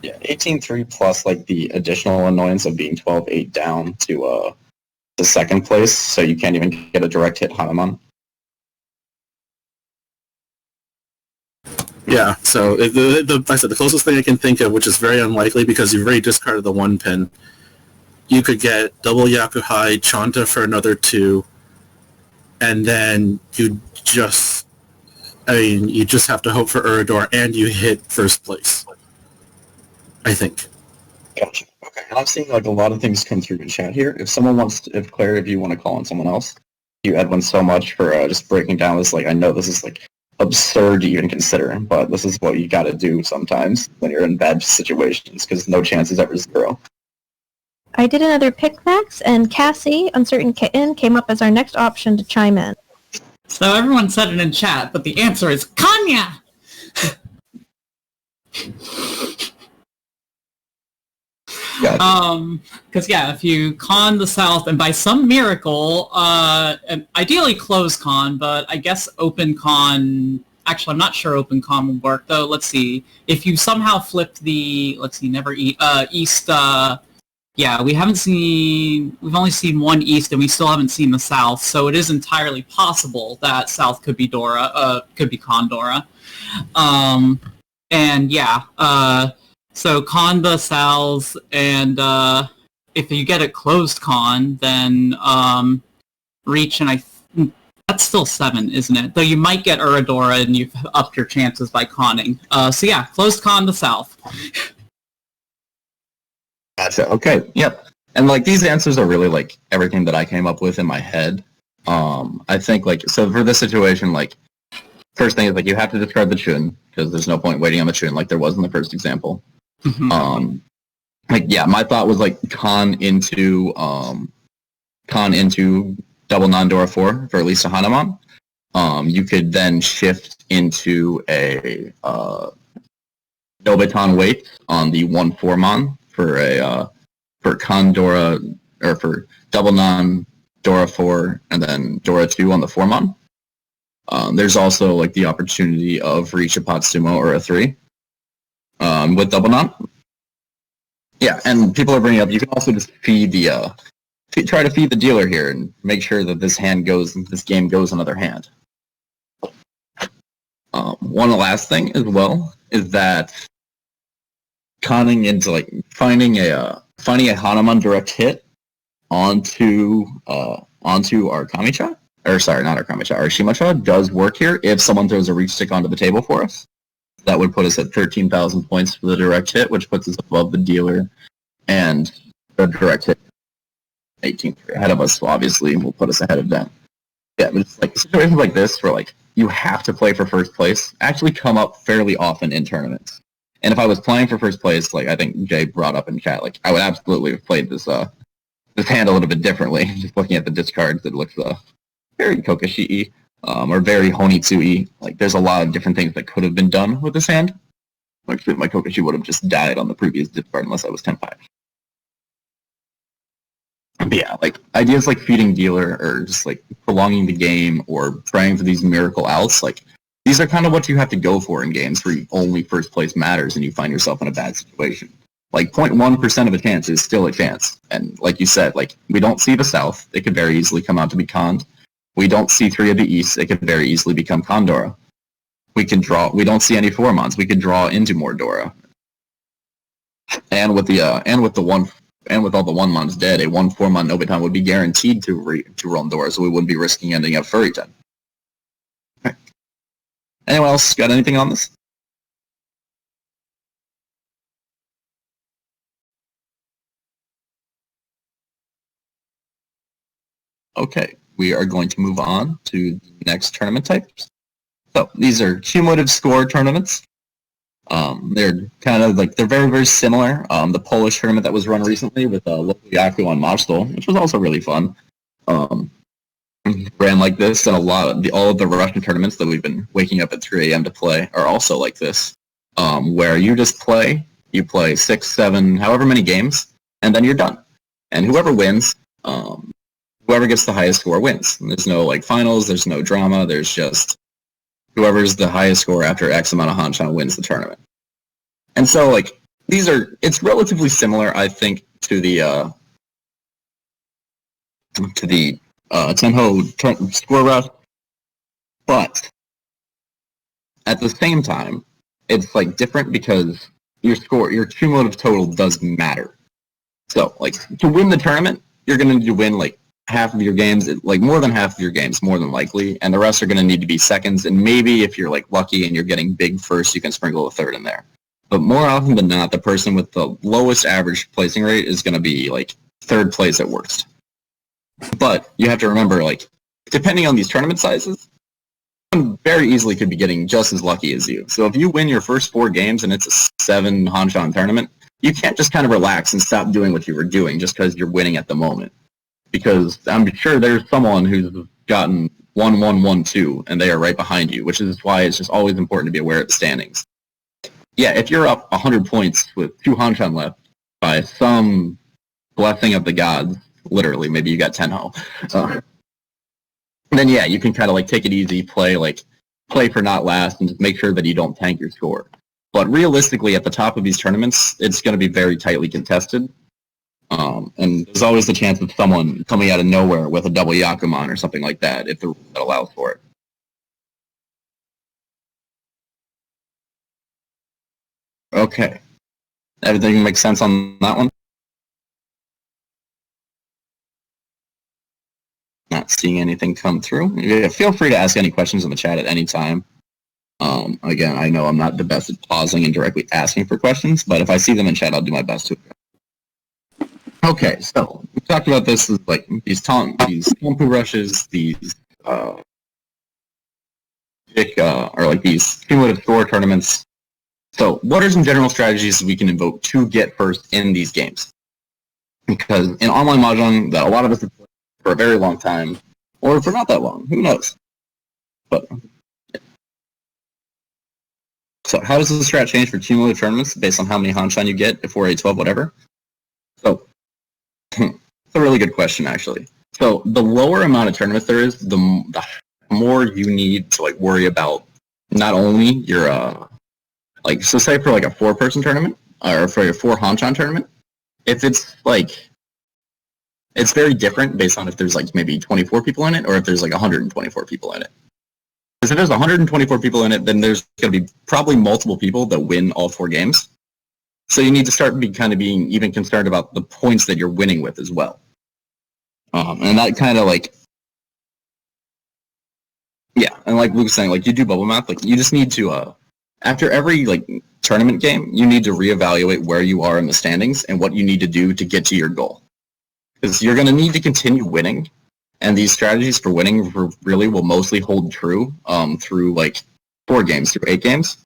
Yeah, 18-3 plus the additional annoyance of being 12-8 down to the second place, so you can't even get a direct hit Hanuman. Yeah, so like I said, the closest thing I can think of, which is very unlikely because you've already discarded the 1 pin, you could get double Yakuhai, Chanta for another 2, and then you just have to hope for Urador and you hit first place, I think. Gotcha. Okay, and I'm seeing a lot of things come through in chat here. If someone wants, Claire, if you want to call on someone else, you Edwin so much for just breaking down this. I know this is absurd to even consider, but this is what you got to do sometimes when you're in bad situations because no chance is ever 0. I did another pick, Max, and Cassie, Uncertain Kitten, came up as our next option to chime in. So everyone said it in chat, but the answer is Kanya! Because if you con the south, and by some miracle, and ideally close con, but I guess open con, actually I'm not sure open con would work, though. Let's see, if you somehow flip the, east, we've only seen 1 east and we still haven't seen the south, so it is entirely possible that south could be could be Condora. So con the south, and if you get a closed con, then reach, and that's still 7, isn't it? Though you might get Uradora and you've upped your chances by conning. Closed con the south. Gotcha. Okay. Yep. And these answers are really everything that I came up with in my head. I think so for this situation, first thing is you have to discard the Chun because there's no point waiting on the Chun like there was in the first example. Mm-hmm. My thought was con into double non-Dora 4 for at least a Hanuman. You could then shift into a Nobiton wait on the 1-4 mon for Condora, or for double non Dora 4 and then Dora 2 on the 4 mon. There's also the opportunity of reach a Potsumo or a 3 with double non. Yeah, and people are bringing up, you can also just feed the try to feed the dealer here and make sure that this game goes another hand. One last thing as well is that conning into finding a Hanuman direct hit onto our Kamicha, or sorry, not our Kamicha, our Shimacha does work here if someone throws a reach stick onto the table for us. That would put us at 13,000 points for the direct hit, which puts us above the dealer and the direct hit 18th ahead of us, so obviously will put us ahead of them. Yeah, but it's like situations like this where like you have to play for first place actually come up fairly often in tournaments. And if I was playing for first place, like I think Jay brought up in chat, like I would absolutely have played this hand a little bit differently. Just looking at the discards, it looks very Kokoshi-y, or very Honitsu-y. Like there's a lot of different things that could have been done with this hand. Actually, my Kokoshi would have just died on the previous discard unless I was 10-5. But yeah, like ideas like feeding dealer or just like prolonging the game or praying for these miracle outs, like these are kind of what you have to go for in games where only first place matters and you find yourself in a bad situation. Like 0.1% of a chance is still a chance. And like you said, like we don't see the South. It could very easily come out to be conned. We don't see 3 of the East. It could very easily become Condora. We don't see any 4-mons. We could draw into more Dora. And with all the 1-mons dead, a 1/4-mon Nobitan would be guaranteed to roam Dora, so we wouldn't be risking ending up Furry-ten. Okay. Anyone else got anything on this? Okay, we are going to move on to the next tournament types. So these are cumulative score tournaments. They're kind of like, they're very, very similar. The Polish tournament that was run recently with local Yaku on Majstol, which was also really fun, ran like this, and all of the Russian tournaments that we've been waking up at 3 a.m. to play are also like this, where you play 6, 7, however many games, and then you're done. And whoever wins, whoever gets the highest score wins. And there's no like finals, there's no drama, there's just whoever's the highest score after X amount of Hanshan wins the tournament. And so, like, it's relatively similar, I think, to the Tenho score rush, but at the same time, it's like different because your cumulative total does matter. So, like, to win the tournament, you're going to need to win like half of your games, like more than half of your games, more than likely, and the rest are going to need to be seconds. And maybe if you're like lucky and you're getting big first, you can sprinkle a third in there. But more often than not, the person with the lowest average placing rate is going to be like third place at worst. But you have to remember, like, depending on these tournament sizes, someone very easily could be getting just as lucky as you. So if you win your first 4 games and it's a 7 Hanshan tournament, you can't just kind of relax and stop doing what you were doing just because you're winning at the moment. Because I'm sure there's someone who's gotten 1-1-1-2 and they are right behind you, which is why it's just always important to be aware of the standings. Yeah, if you're up 100 points with 2 Hanshan left by some blessing of the gods, literally, maybe you got Tenho, then yeah, you can kind of like take it easy, play for not last, and just make sure that you don't tank your score. But realistically, at the top of these tournaments, it's going to be very tightly contested. And there's always the chance of someone coming out of nowhere with a double Yakuman or something like that, if the rule that allows for it. Okay. Everything makes sense on that one? Not seeing anything come through. Yeah, feel free to ask any questions in the chat at any time. Again, I know I'm not the best at pausing and directly asking for questions, but if I see them in chat, I'll do my best to. Okay, so we talked about this as like these Tompu rushes, these or like these cumulative score tournaments. So what are some general strategies we can invoke to get first in these games? Because in online Mahjong, that a lot of us have played for a very long time, or for not that long, who knows? But so how does the strat change for cumulative tournaments based on how many Hanshan you get, if 4, 8, 12, whatever? So it's a really good question, actually. So the lower amount of tournaments there is, the more you need to like worry about not only your like, so say for like a 4-person tournament or for your 4 Hanshan tournament, if it's like, it's very different based on if there's like maybe 24 people in it or if there's like 124 people in it. Because if there's 124 people in it, then there's going to be probably multiple people that win all 4 games. So you need to start being even concerned about the points that you're winning with as well. And that kind of like, yeah, and like Luke was saying, like you do bubble math, like you just need to, after every like tournament game, you need to reevaluate where you are in the standings and what you need to do to get to your goal. Because you're going to need to continue winning, and these strategies for winning really will mostly hold true through like 4 games, through 8 games.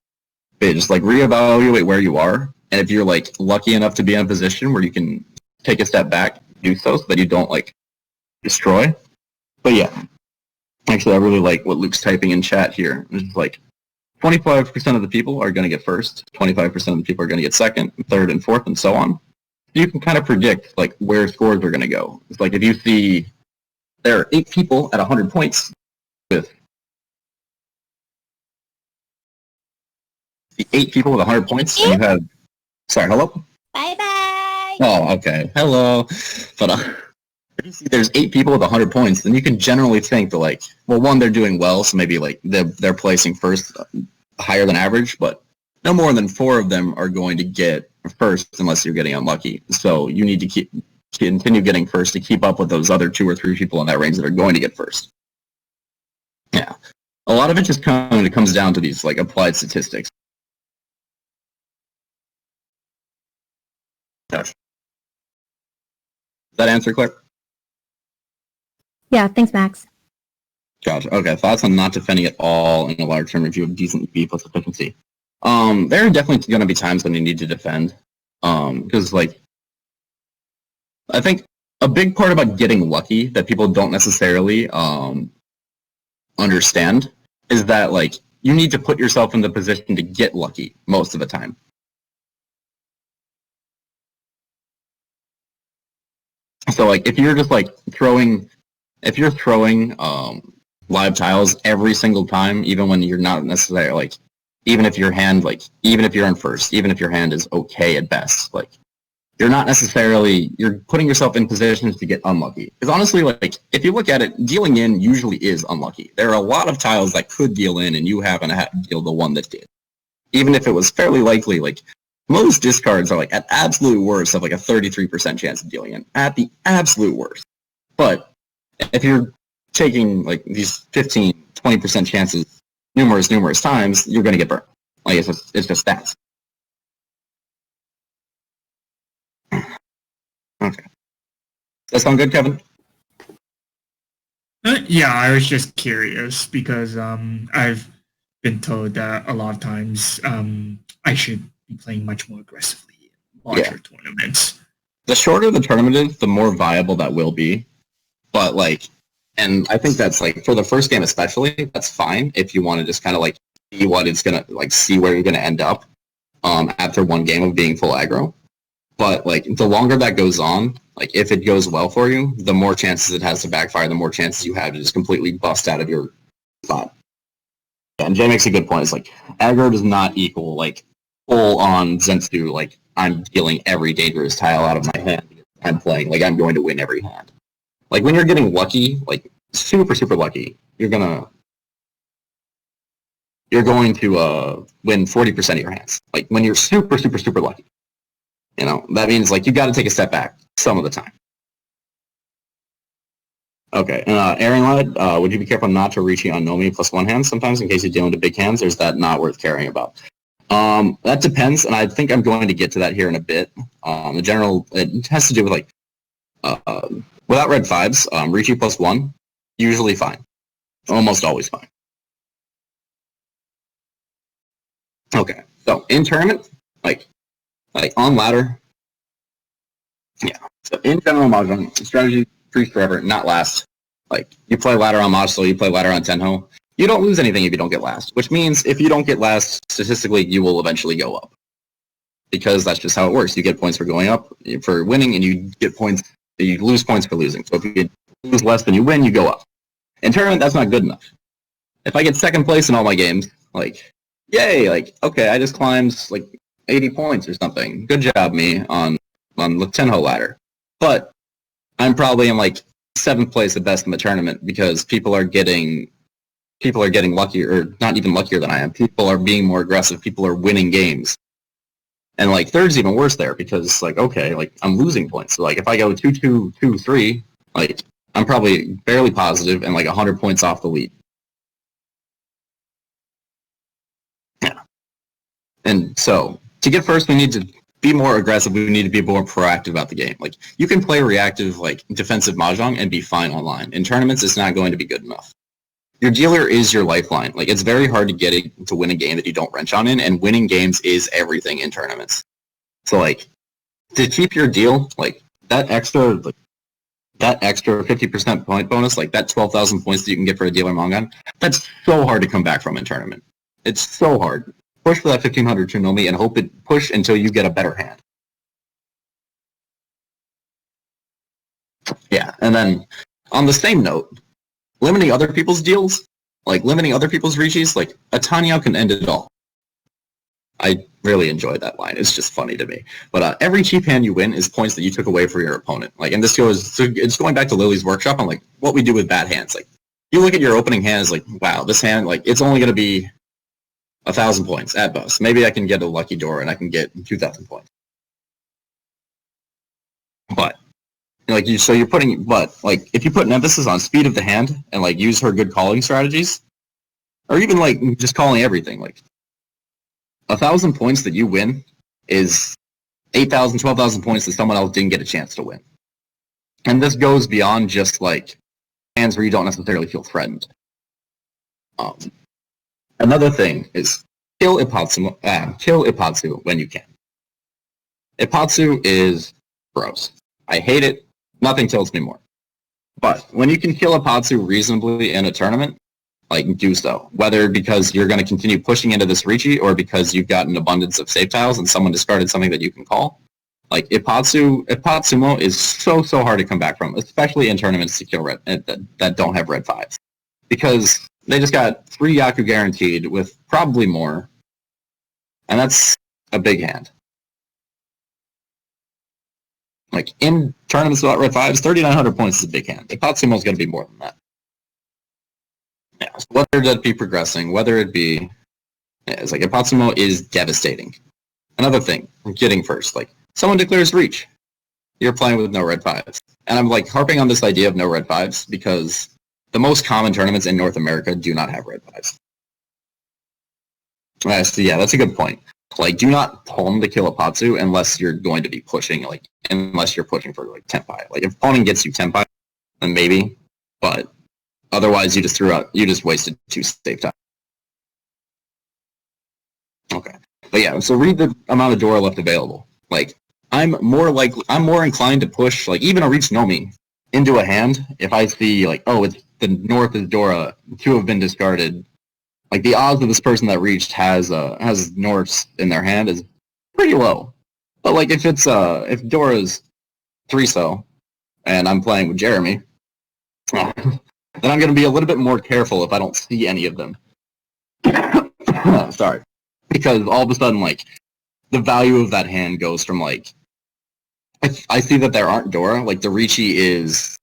But just like reevaluate where you are, and if you're like lucky enough to be in a position where you can take a step back, do so that you don't like destroy. But yeah, actually I really like what Luke's typing in chat here. It's like 25% of the people are going to get first, 25% of the people are going to get second, third, and fourth, and so on. You can kind of predict like where scores are going to go. It's like if you see there are 8 people at 100 points with the 8 people with 100 points, and you have, sorry, hello? Bye-bye! Oh, okay, hello. But if you see there's 8 people with 100 points, then you can generally think that like, well, one, they're doing well, so maybe like they're placing first higher than average, but no more than 4 of them are going to get first unless you're getting unlucky. So you need to continue getting first to keep up with those other 2 or 3 people in that range that are going to get first. Yeah. A lot of it just kind of comes down to these like applied statistics. Josh. Does that answer clear? Yeah, thanks, Max. Josh, okay. Thoughts on not defending at all in a large tournament if you have decent EV plus efficiency? There are definitely going to be times when you need to defend. Because, like, I think a big part about getting lucky that people don't necessarily understand is that, like, you need to put yourself in the position to get lucky most of the time. So, like, if you're just, like, throwing live tiles every single time, even when you're not necessarily, like, even if your hand, like, even if you're in first, even if your hand is okay at best, like, you're not necessarily, you're putting yourself in positions to get unlucky. Because honestly, like, if you look at it, dealing in usually is unlucky. There are a lot of tiles that could deal in, and you happen to have to deal the one that did. Even if it was fairly likely, like, most discards are, like, at absolute worst have, like, a 33% chance of dealing in. At the absolute worst. But if you're taking, like, these 15, 20% chances numerous times, you're going to get burnt. Like, it's just stats. Okay. Does that sound good, Kevin? Yeah, I was just curious because I've been told that a lot of times I should be playing much more aggressively in larger tournaments. The shorter the tournament is, the more viable that will be. But, like, and I think that's, like, for the first game especially, that's fine if you want to just kind of, like, see what it's going to, like, see where you're going to end up after one game of being full aggro. But, like, the longer that goes on, like, if it goes well for you, the more chances it has to backfire, the more chances you have to just completely bust out of your spot. And Jay makes a good point. It's like, aggro does not equal, like, full-on Zensu, like, I'm dealing every dangerous tile out of my hand. I'm playing, like, I'm going to win every hand. Like, when you're getting lucky, like, super lucky, you're going to win 40% of your hands. Like, when you're super lucky. You know, that means, like, you got to take a step back some of the time. Okay, Aaron Ladd, would you be careful not to Riichi on Nomi +1 hands sometimes in case you're dealing with big hands, or is that not worth caring about? That depends, and I think I'm going to get to that here in a bit. The general, it has to do with, like, without red 5s, Riichi +1, usually fine. Almost always fine. Okay, so in tournament, like on ladder, yeah. So in general Mahjong, strategy freeze forever, not last. Like, you play ladder on Majso, you play ladder on Tenho, you don't lose anything if you don't get last, which means if you don't get last, statistically, you will eventually go up. Because that's just how it works. You get points for going up, for winning, and you get points, you lose points for losing. So if you lose less than you win, you go up. In tournament, that's not good enough. If I get second place in all my games, like, yay, like, okay, I just climbed, like, 80 points or something. Good job, me, on the Tenho ladder. But I'm probably in, like, 7th place at best in the tournament because people are getting luckier, or not even luckier than I am. People are being more aggressive. People are winning games. And, like, third's even worse there because, like, okay, like, I'm losing points. So, like, if I go 2-2, 2-3, like, I'm probably barely positive and, like, 100 points off the lead. Yeah. And so, to get first, we need to be more aggressive. We need to be more proactive about the game. Like, you can play reactive, like, defensive Mahjong and be fine online. In tournaments, it's not going to be good enough. Your dealer is your lifeline. Like, it's very hard to get it to win a game that you don't wrench on in, and winning games is everything in tournaments. So, like, to keep your deal, like, that extra 50% point bonus, like that 12,000 points that you can get for a dealer Mongon, that's so hard to come back from in tournament. It's so hard. Push for that 1500 Nomi and hope it push until you get a better hand. Yeah, and then on the same note, limiting other people's deals, like limiting other people's Riichis, like a Tanyao can end it all. I really enjoy that line. It's just funny to me. But every cheap hand you win is points that you took away from your opponent. Like, and this goes, it's going back to Lily's workshop on like what we do with bad hands. Like, you look at your opening hands, like, wow, this hand, like, it's only going to be 1,000 points at bust. Maybe I can get a lucky door and I can get 2,000 points. But like like if you put an emphasis on speed of the hand and like use her good calling strategies, or even like just calling everything, like 1,000 points that you win is 8,000, 12,000 points that someone else didn't get a chance to win. And this goes beyond just like hands where you don't necessarily feel threatened. Another thing is kill Ipatsu when you can. Ipatsu is gross. I hate it. Nothing tilts me more. But when you can kill Ipatsu reasonably in a tournament, like, do so. Whether because you're going to continue pushing into this Riichi or because you've got an abundance of save tiles and someone discarded something that you can call. Like, Ipatsumo is so hard to come back from, especially in tournaments to kill red that don't have red 5s. Because they just got 3 Yaku guaranteed with probably more. And that's a big hand. Like, in tournaments without red 5s, 3,900 points is a big hand. Ipatsumo's going to be more than that. Yeah, so whether that be progressing, whether it be... Yeah, it's like, Ipatsumo is devastating. Another thing, getting first. Like, someone declares Reach. You're playing with no red 5s. And I'm, like, harping on this idea of no red 5s because the most common tournaments in North America do not have red 5s. So yeah, that's a good point. Like, do not palm to kill Ipatsu unless you're going to be pushing, like, unless you're pushing for, like, Tenpai. Like, if palming gets you Tenpai, then maybe, but otherwise you just wasted 2 save time. Okay. But yeah, so read the amount of Dora left available. Like, I'm more inclined to push, like, even a Riichi Nomi into a hand if I see, like, oh, it's the north is Dora, 2 have been discarded. Like, the odds of this person that reached has Norths in their hand is pretty low. But, like, if Dora's 3-so, and I'm playing with Jeremy, then I'm going to be a little bit more careful if I don't see any of them. Sorry. Because all of a sudden, like, the value of that hand goes from, like, if I see that there aren't Dora, like, the Riichi is,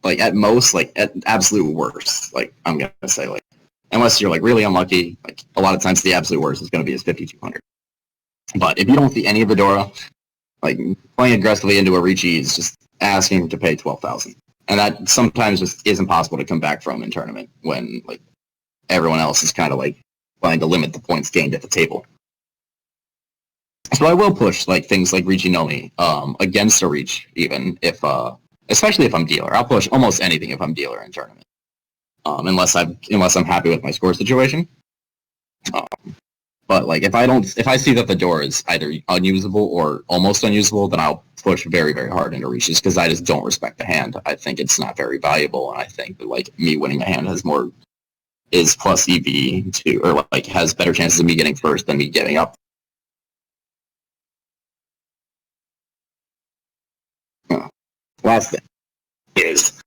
like, at most, like, at absolute worst, like, I'm going to say, like, unless you're, like, really unlucky, like, a lot of times the absolute worst is going to be his 5,200. But if you don't see any of the Dora, like, playing aggressively into a Riichi is just asking to pay 12,000. And that sometimes just isn't possible to come back from in tournament when, like, everyone else is kind of, like, trying to limit the points gained at the table. So I will push, like, things like Riichi Nomi against a Reach, even if, especially if I'm dealer. I'll push almost anything if I'm dealer in tournament. Unless I'm happy with my score situation. But like if I see that the door is either unusable or almost unusable, then I'll push very, very hard into Riichis because I just don't respect the hand. I think it's not very valuable, and I think that like me winning the hand is plus EV to, or like has better chances of me getting first than me giving up. Last thing is,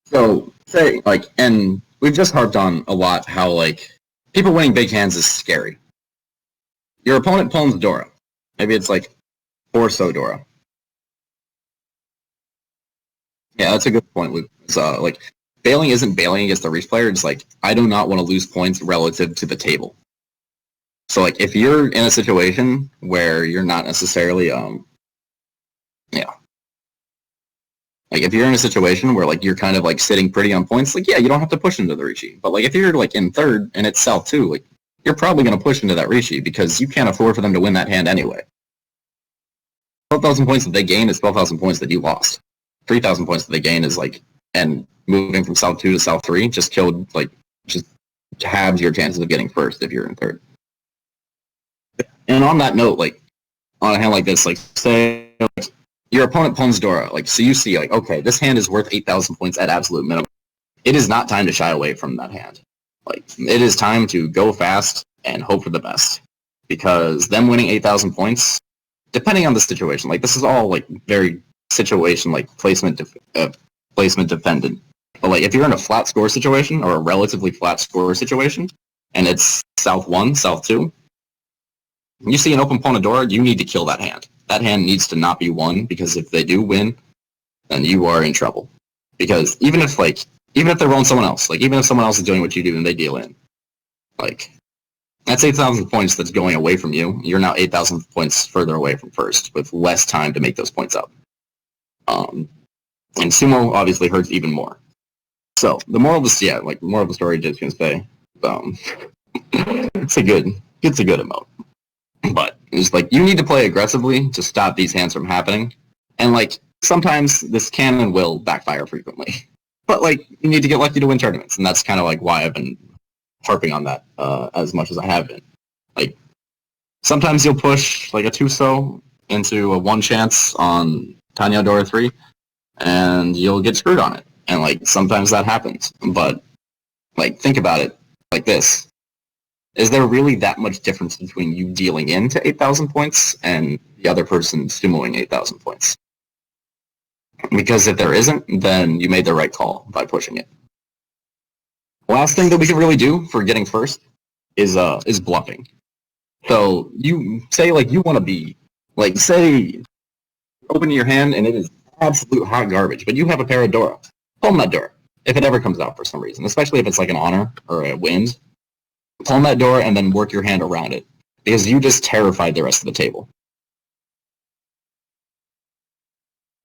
so say like, and we've just harped on a lot how like people winning big hands is scary. Your opponent palms Dora. Maybe it's like 4-so Dora. Yeah, that's a good point, Luke. Like bailing isn't bailing against the Reach player. It's like I do not want to lose points relative to the table. So like if you're in a situation where you're not necessarily like if you're in a situation where like you're kind of like sitting pretty on points, like yeah, you don't have to push into the Riichi. But like if you're like in third and it's South 2, like you're probably going to push into that Riichi because you can't afford for them to win that hand anyway. 12,000 points that they gain is 12,000 points that you lost. 3,000 points that they gain is like, and moving from South 2 to South 3 just killed, like, just halves your chances of getting first if you're in third. And on that note, like, on a hand like this, like, say, like, your opponent pawns Dora, like, so you see, like, okay, this hand is worth 8,000 points at absolute minimum. It is not time to shy away from that hand. Like, it is time to go fast and hope for the best. Because them winning 8,000 points, depending on the situation, like, this is all, like, very situation, like, placement dependent. But, like, if you're in a flat score situation, or a relatively flat score situation, and it's South 1, South 2, you see an open pawn of Dora, you need to kill that hand. That hand needs to not be won, because if they do win, then you are in trouble. Because even if they're rolling someone else, like, even if someone else is doing what you do and they deal in, like, that's 8,000 points that's going away from you. You're now 8,000 points further away from first, with less time to make those points up. And sumo obviously hurts even more. So, the moral of the story, just gonna say, it's a good emote. But it's like, you need to play aggressively to stop these hands from happening. And, like, sometimes this can and will backfire frequently. But, like, you need to get lucky to win tournaments, and that's kind of, like, why I've been harping on that as much as I have been. Like, sometimes you'll push, like, a 2-so into a 1 chance on Tanya Dora 3, and you'll get screwed on it. And, like, sometimes that happens. But, like, think about it like this. Is there really that much difference between you dealing into 8,000 points and the other person sumoing 8,000 points? Because if there isn't, then you made the right call by pushing it. Last thing that we can really do for getting first is bluffing. So you say, like, you want to be, like, say, opening your hand and it is absolute hot garbage, but you have a pair of Dora. Palm that Dora, if it ever comes out for some reason, especially if it's like an honor or a wind. Palm that Dora and then work your hand around it, because you just terrified the rest of the table.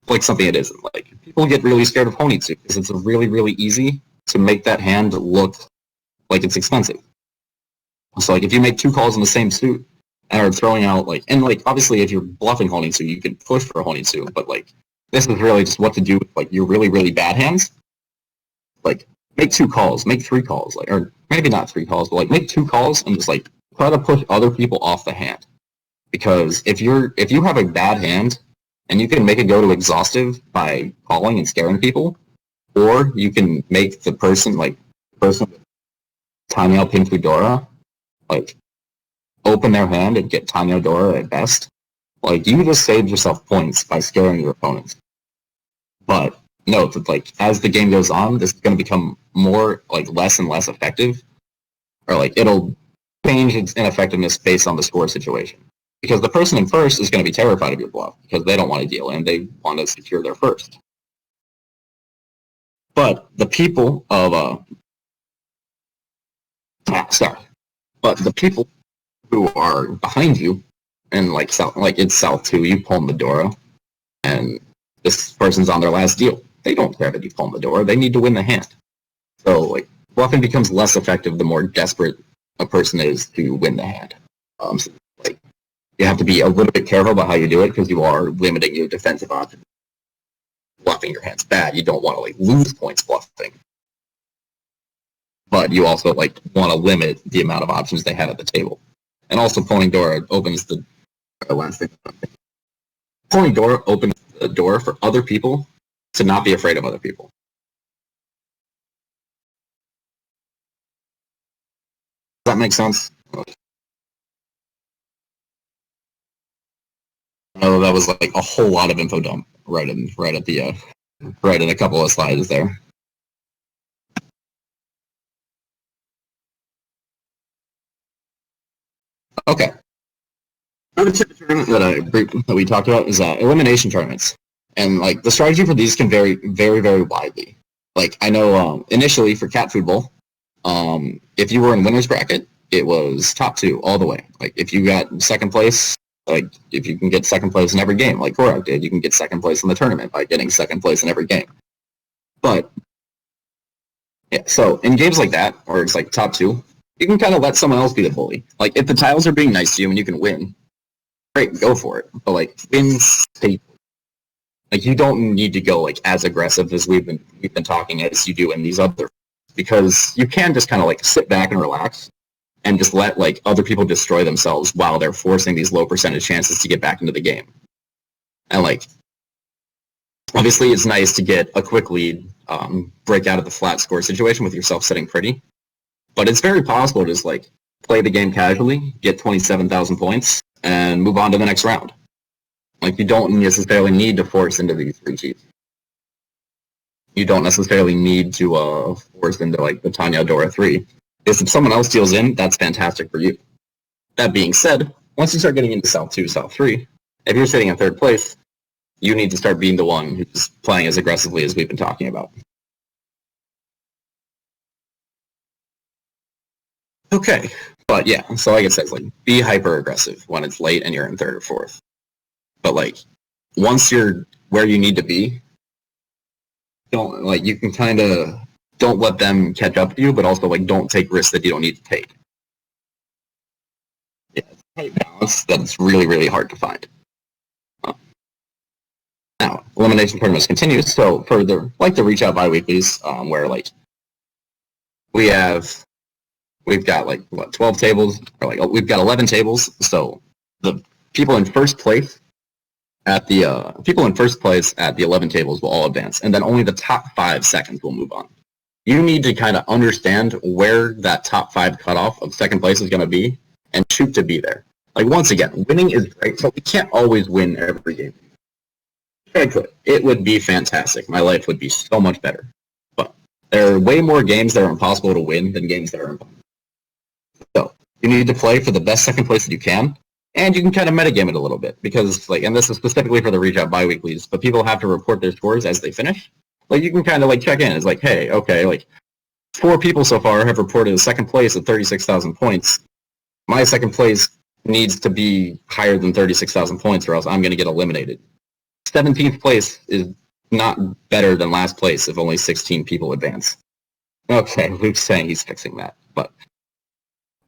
Like something it isn't. Like, people get really scared of Honitsu because it's really, really easy to make that hand look like it's expensive. So, like, if you make 2 calls in the same suit and are throwing out, like, and, like, obviously if you're bluffing Honitsu, you can push for a Honitsu, but, like, this is really just what to do with, like, your really, really bad hands. Like, make 2 calls, make 3 calls, like, or maybe not 3 calls, but, like, make 2 calls and just, like, try to push other people off the hand. Because if you have a bad hand and you can make it go to exhaustive by calling and scaring people, or you can make the person with Tanya Pink Dora, like, open their hand and get Tanya Dora at best, like, you just saved yourself points by scaring your opponents. But note that, like, as the game goes on, this is going to become more, like, less and less effective, or, like, it'll change its ineffectiveness based on the score situation. Because the person in first is going to be terrified of your bluff, because they don't want to deal in, they want to secure their first. But the people of, but the people who are behind you, and, like, it's South 2, you palm the Dora, and this person's on their last deal. They don't care that you palm the Dora, they need to win the hand. So, like, bluffing becomes less effective the more desperate a person is to win the hand. So, like, you have to be a little bit careful about how you do it, because you are limiting your defensive options. Bluffing your hand's bad. You don't want to, like, lose points bluffing. But you also, like, want to limit the amount of options they have at the table. And also, pawning Dora opens the last thing. Pawning Dora opens the door for other people to not be afraid of other people. Does that make sense? Oh, that was, like, a whole lot of info dump right in a couple of slides there. Okay. Another tournament that we talked about is elimination tournaments, and, like, the strategy for these can vary very, very widely. Like, I know initially for cat food bowl, if you were in winner's bracket, it was top 2 all the way. Like, if you got second place, like, if you can get second place in every game, like Korak did, you can get second place in the tournament by getting second place in every game. But, yeah, so in games like that, where it's, like, top 2, you can kind of let someone else be the bully. Like, if the tiles are being nice to you and you can win, great, go for it. But, like, win safely. Like, you don't need to go, like, as aggressive as we've been talking as you do in these other, because you can just kind of, like, sit back and relax and just let, like, other people destroy themselves while they're forcing these low percentage chances to get back into the game. And, like, obviously it's nice to get a quick lead, break out of the flat score situation with yourself sitting pretty, but it's very possible to just, like, play the game casually, get 27,000 points, and move on to the next round. Like, you don't necessarily need to force into these Riichis. You don't necessarily need to force into, like, the Tanya Dora 3. Because if someone else deals in, that's fantastic for you. That being said, once you start getting into South 2, South 3, if you're sitting in third place, you need to start being the one who's playing as aggressively as we've been talking about. Okay, but yeah, so like it says, like, be hyper-aggressive when it's late and you're in third or fourth. But, like, once you're where you need to be, don't, like, you can kind of, don't let them catch up to you, but also, like, don't take risks that you don't need to take. Yeah, it's a tight balance that's really, really hard to find. Now, elimination tournaments continues, so for the, like, the reach out bi-weeklies, where, like, we've got, like, what, 12 tables, or, like, we've got 11 tables, so the people in first place at the 11 tables will all advance, and then only the top 5 seconds will move on. You need to kind of understand where that top 5 cutoff of second place is going to be, and shoot to be there. Like, once again, winning is great, but we can't always win every game. If I could, it would be fantastic. My life would be so much better. But there are way more games that are impossible to win than games that are impossible. So, you need to play for the best second place that you can, and you can kind of metagame it a little bit, because, like, and this is specifically for the reach out bi-weeklies, but people have to report their scores as they finish. Like, you can kind of, like, check in. It's like, hey, okay, like, 4 people so far have reported a second place at 36,000 points. My second place needs to be higher than 36,000 points, or else I'm going to get eliminated. 17th place is not better than last place if only 16 people advance. Okay, Luke's saying he's fixing that, but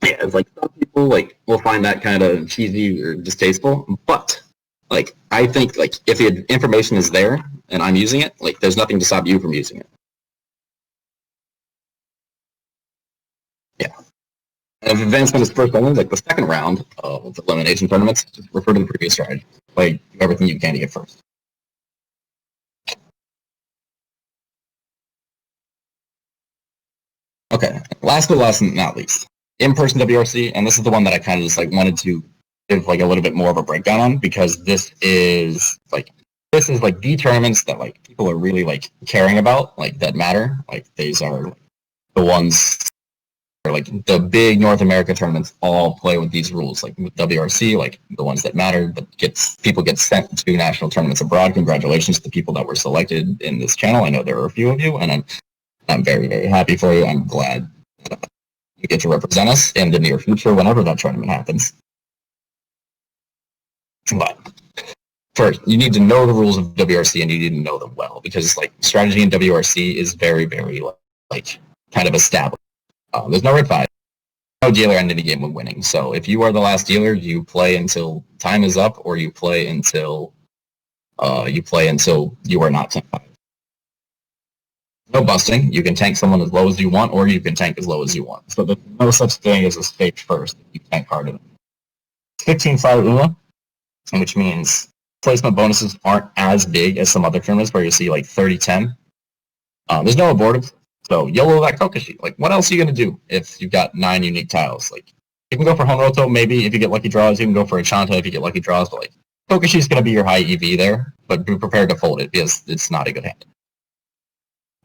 yeah, it's like, some people, like, will find that kind of cheesy or distasteful, but, like, I think, like, if the information is there and I'm using it, like, there's nothing to stop you from using it. Yeah. And if advancement is first only, like, the second round of the elimination tournaments, just refer to the previous strategy. Like, do everything you can to get first. Okay, last but not least, in-person WRC, and this is the one that I kind of just, like, wanted to give, like, a little bit more of a breakdown on, because this is like the tournaments that, like, people are really, like, caring about, like, that matter. Like, these are, like, the ones, or, like, the big North America tournaments all play with these rules, like, with WRC, like, the ones that matter, that people get sent to national tournaments abroad. Congratulations to the people that were selected in this channel. I know there are a few of you, and I'm very, very happy for you. I'm glad you get to represent us in the near future whenever that tournament happens. But first, you need to know the rules of WRC, and you need to know them well, because, like, strategy in WRC is very, very, like, kind of established. There's no red 5. No dealer in any game when winning. So if you are the last dealer, you play until time is up, or you play until you are not 10-5. No busting. You can tank someone as low as you want, or you can tank as low as you want. So there's no such thing as a stage first. You tank harder than 15-5 ULA, which means placement bonuses aren't as big as some other tournaments where you see, like, 30-10. There's no abortive, so YOLO that Kokoshi. Like, what else are you going to do if you've got 9 unique tiles? Like, you can go for Honroto, maybe, if you get lucky draws. You can go for Achanta if you get lucky draws, but, like, Kokoshi's going to be your high EV there, but be prepared to fold it, because it's not a good hand.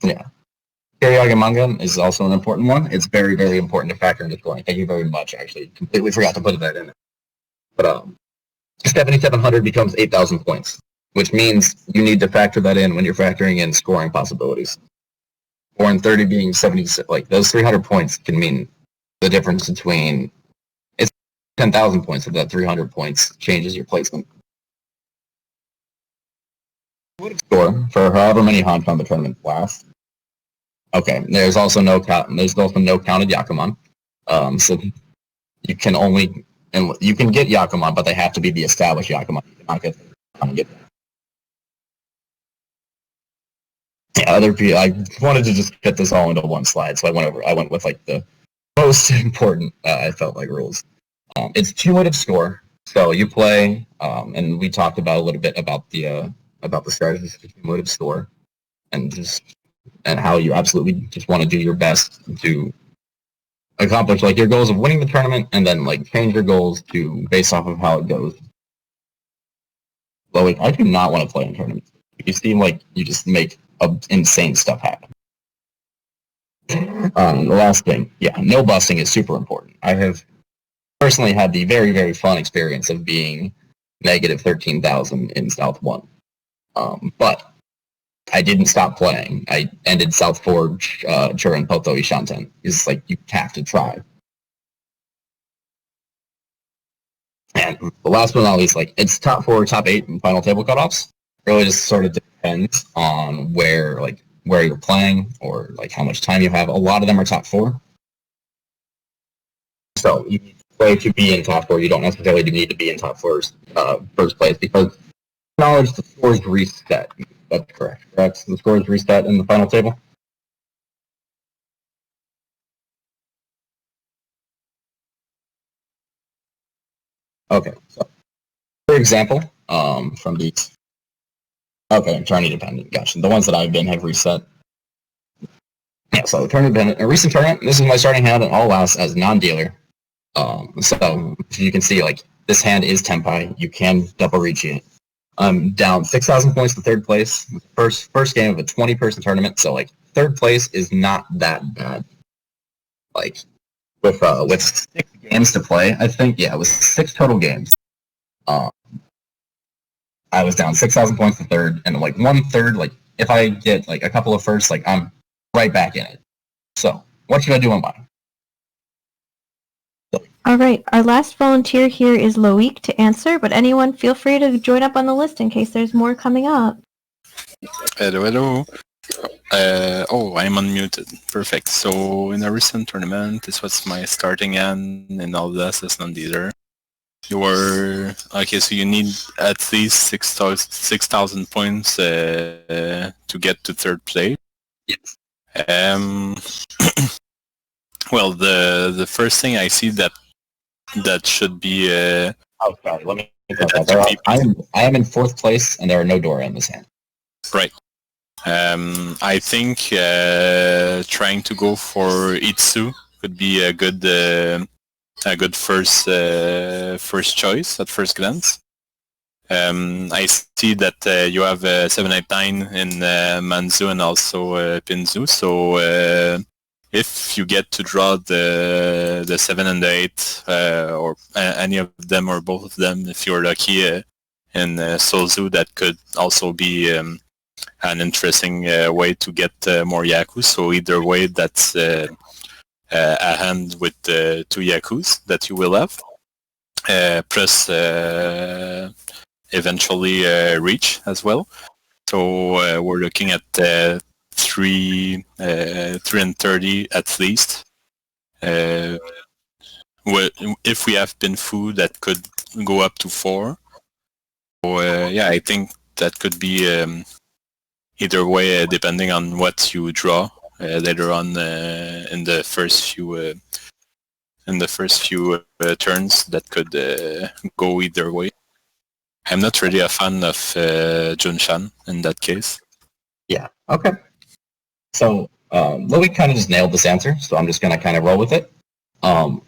Yeah. Kiryaga Manga is also an important one. It's very, very important to factor into scoring. Thank you very much. Actually, completely forgot to put that in there. But 7,700 becomes 8,000 points, which means you need to factor that in when you're factoring in scoring possibilities. 4 and 30 being 70, like, those 300 points can mean the difference between, it's 10,000 points, if that 300 points changes your placement. Score for however many Hanchan the tournament lasts. Okay, there's also no counted Yakuman. So you can only, and you can get Yakuman, but they have to be the established Yakuman. You cannot get other people. I wanted to just fit this all into one slide, so I went with like the most important, I felt like, rules. It's cumulative score, so you play, and we talked about a little bit about the strategies of cumulative score, and how you absolutely just want to do your best to accomplish like your goals of winning the tournament, and then like change your goals to based off of how it goes. But I do not want to play in tournaments. You seem like you just make insane stuff happen. The last thing, no busting is super important. I have personally had the very, very fun experience of being negative 13,000 in South 1. But I didn't stop playing. I ended South Forge during Poto Ishanten. It's like you have to try. And the last but not least, like it's top 4 or top 8 in final table cutoffs. Really just sort of depends on where you're playing or like how much time you have. A lot of them are top 4. So you need to play to be in top 4. You don't necessarily need to be in top 4's first place because knowledge the score is reset. That's correct. The score is reset in the final table. Okay, so for example, from these. Okay, tourney dependent. Gotcha. The ones that I've been have reset. Yeah, so tourney dependent. A recent tournament. This is my starting hand, and all allows as non-dealer. So you can see, like this hand is Tenpai. You can double Riichi it. I'm down 6,000 points to third place. First game of a 20-person tournament. So like third place is not that bad. Like with 6 games to play, I think it was 6 total games. I was down 6,000 points to third, and like 1/3. Like if I get like a couple of firsts, like I'm right back in it. So what should I do on mine? All right, our last volunteer here is Loic to answer, but anyone feel free to join up on the list in case there's more coming up. Hello. I'm unmuted. Perfect. So in a recent tournament, this was my starting hand in all this as non-dealer. You were okay. So you need at least 6,000 points to get to third place. Yes. Well, the first thing I see that should be. Oh, sorry. Let me. I am in 4th place, and there are no Dora in this hand. Right. I think trying to go for Itsu could be a good first choice at first glance. I see that you have 789 in Manzu and also Pinzu. So if you get to draw the 7 and the 8, or any of them or both of them, if you're lucky, in Sozu, that could also be an interesting way to get more Yaku. So either way, that's a hand with 2 Yakus that you will have, plus eventually Reach as well. So we're looking at 3 and 30 at least. If we have Pinfu, that could go up to 4. So I think that could be either way, depending on what you draw later on in the first few turns. That could go either way. I'm not really a fan of Junshan in that case. Yeah. Okay. So Louis kind of just nailed this answer, so I'm just gonna kind of roll with it. So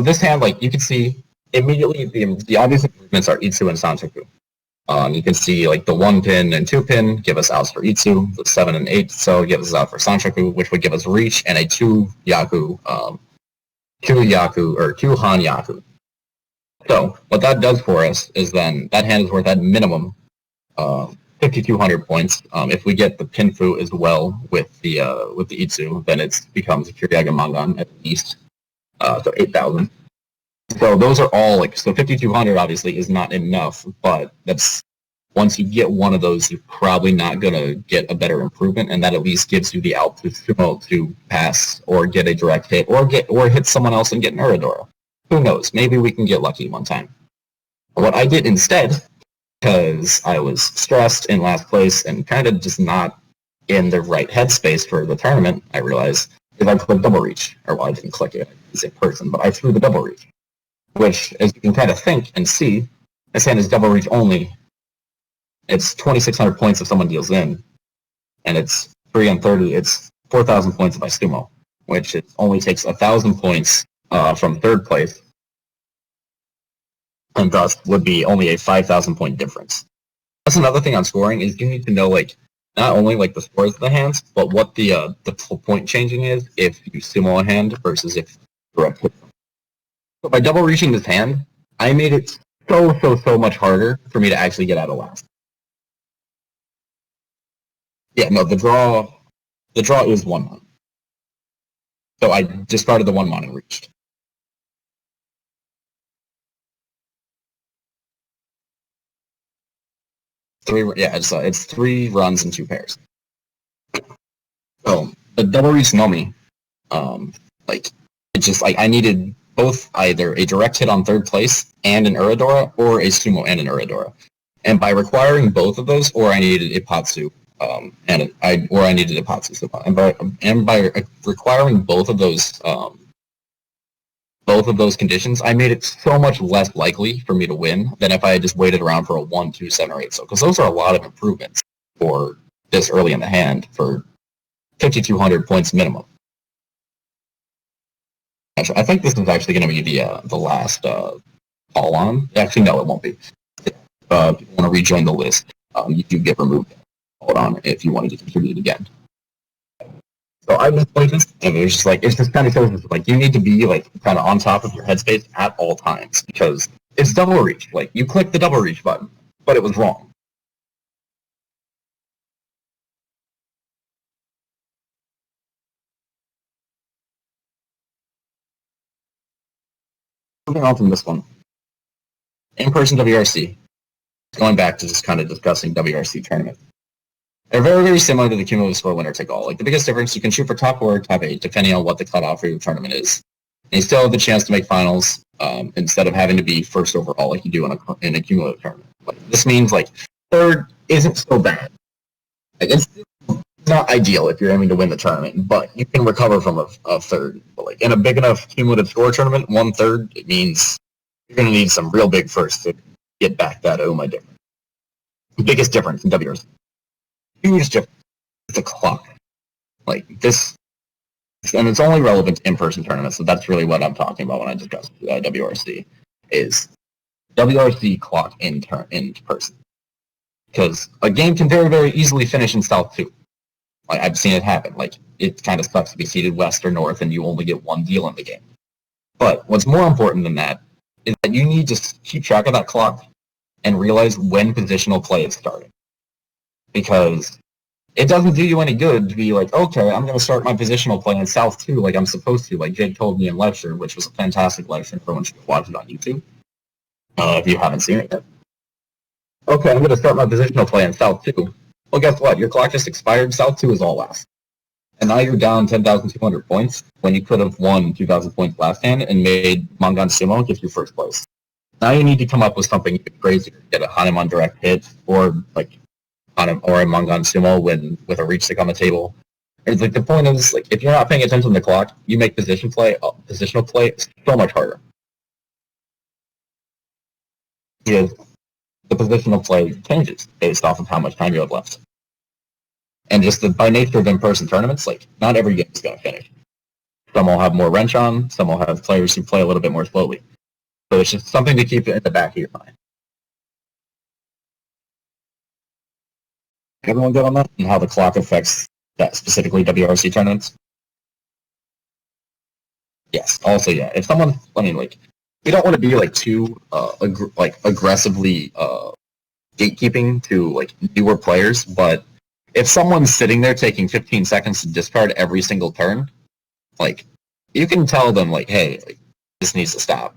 this hand, like you can see immediately, the obvious improvements are Itsu and Santoku. You can see like the 1 pin and 2 pin give us outs for Itsu, the 7 and 8 so give us out for Sanchoku, which would give us Reach and a 2 Yaku, 2 Han Yaku. So what that does for us is then that hand is worth at minimum 5,200 points. If we get the Pinfu as well with the Itsu, then it becomes a Kiryaga Mangan at least, so 8,000. So those are all so 5,200 obviously is not enough, but that's once you get one of those, you're probably not going to get a better improvement, and that at least gives you the out to pass or get a direct hit or hit someone else and get an Uridora. Who knows? Maybe we can get lucky one time. What I did instead, because I was stressed in last place and kind of just not in the right headspace for the tournament, I realized, is I clicked double reach. Or, well, I didn't click it as a person, but I threw the double reach. Which, as you can kind of think and see, this hand is double reach only. It's 2,600 points if someone deals in, and it's 3 on 30. It's 4,000 points if I sumo, which it only takes 1,000 points from third place, and thus would be only a 5,000 point difference. That's another thing on scoring is you need to know like not only like the scores of the hands, but what the point changing is if you sumo a hand versus if you're up. So by double reaching this hand, I made it so much harder for me to actually get out of last. Yeah, no, the draw is 1-1. So I discarded the 1-1 and reached. It's 3 runs and 2 pairs. So the double Riichi Nomi, I needed both either a direct hit on third place and an Uridora, or a sumo and an Uridora. And by requiring both of those, or I needed a Patsu, I needed a Patsu sumo. And by requiring both of those conditions, I made it so much less likely for me to win than if I had just waited around for a 1, 2, 7, or 8. So, because those are a lot of improvements for this early in the hand for 5,200 points minimum. Actually, I think this is actually going to be the last call on. Actually, no, it won't be. If you want to rejoin the list, you do get removed. Hold on, if you wanted to contribute again. So I just played this, and it was just like, it's just kind of shows like you need to be like kind of on top of your headspace at all times because it's double reach. Like you click the double reach button, but it was wrong. Moving on from this one, in-person WRC. Going back to just kind of discussing WRC tournament. They're very, very similar to the cumulative score winner take all. Like the biggest difference, you can shoot for top 4 or top 8, depending on what the cutoff for your tournament is. And you still have the chance to make finals instead of having to be first overall like you do in a cumulative tournament. Like, this means like third isn't so bad. Like, it's not ideal if you're aiming to win the tournament, but you can recover from a third. But like in a big enough cumulative score tournament, 1/3, it means you're going to need some real big firsts to get back that UMA difference. The biggest difference in WRC. Huge difference. It's a clock. Like this, and it's only relevant to in-person tournaments, so that's really what I'm talking about when I discuss WRC, is WRC clock in person. Because a game can very, very easily finish in South 2. Like, I've seen it happen. Like, it kind of sucks to be seated West or North and you only get one deal in the game. But what's more important than that is that you need to keep track of that clock and realize when positional play is starting. Because it doesn't do you any good to be like, okay, I'm going to start my positional play in South 2 like I'm supposed to, like Jake told me in lecture, which was a fantastic lecture. Everyone should watch it on YouTube if you haven't seen it yet. Okay, I'm going to start my positional play in South 2. Well, guess what? Your clock just expired. South 2 is all last. And now you're down 10,200 points when you could have won 2,000 points last hand and made Mangan Sumo get you first place. Now you need to come up with something crazy. Get a Hanuman direct hit or like or a Mangan Sumo with a reach stick on the table. It's like the point is like if you're not paying attention to the clock, you make positional play so much harder. Because the positional play changes based off of how much time you have left. And just by nature of in-person tournaments, like not every game is going to finish. Some will have more wrench on, some will have players who play a little bit more slowly. So it's just something to keep in the back of your mind. Everyone good on that? And how the clock affects that specifically WRC tournaments? Yes. Also, yeah. If someone, you don't want to be like too aggressively gatekeeping to like newer players, but if someone's sitting there taking 15 seconds to discard every single turn, like you can tell them like, hey, like, this needs to stop.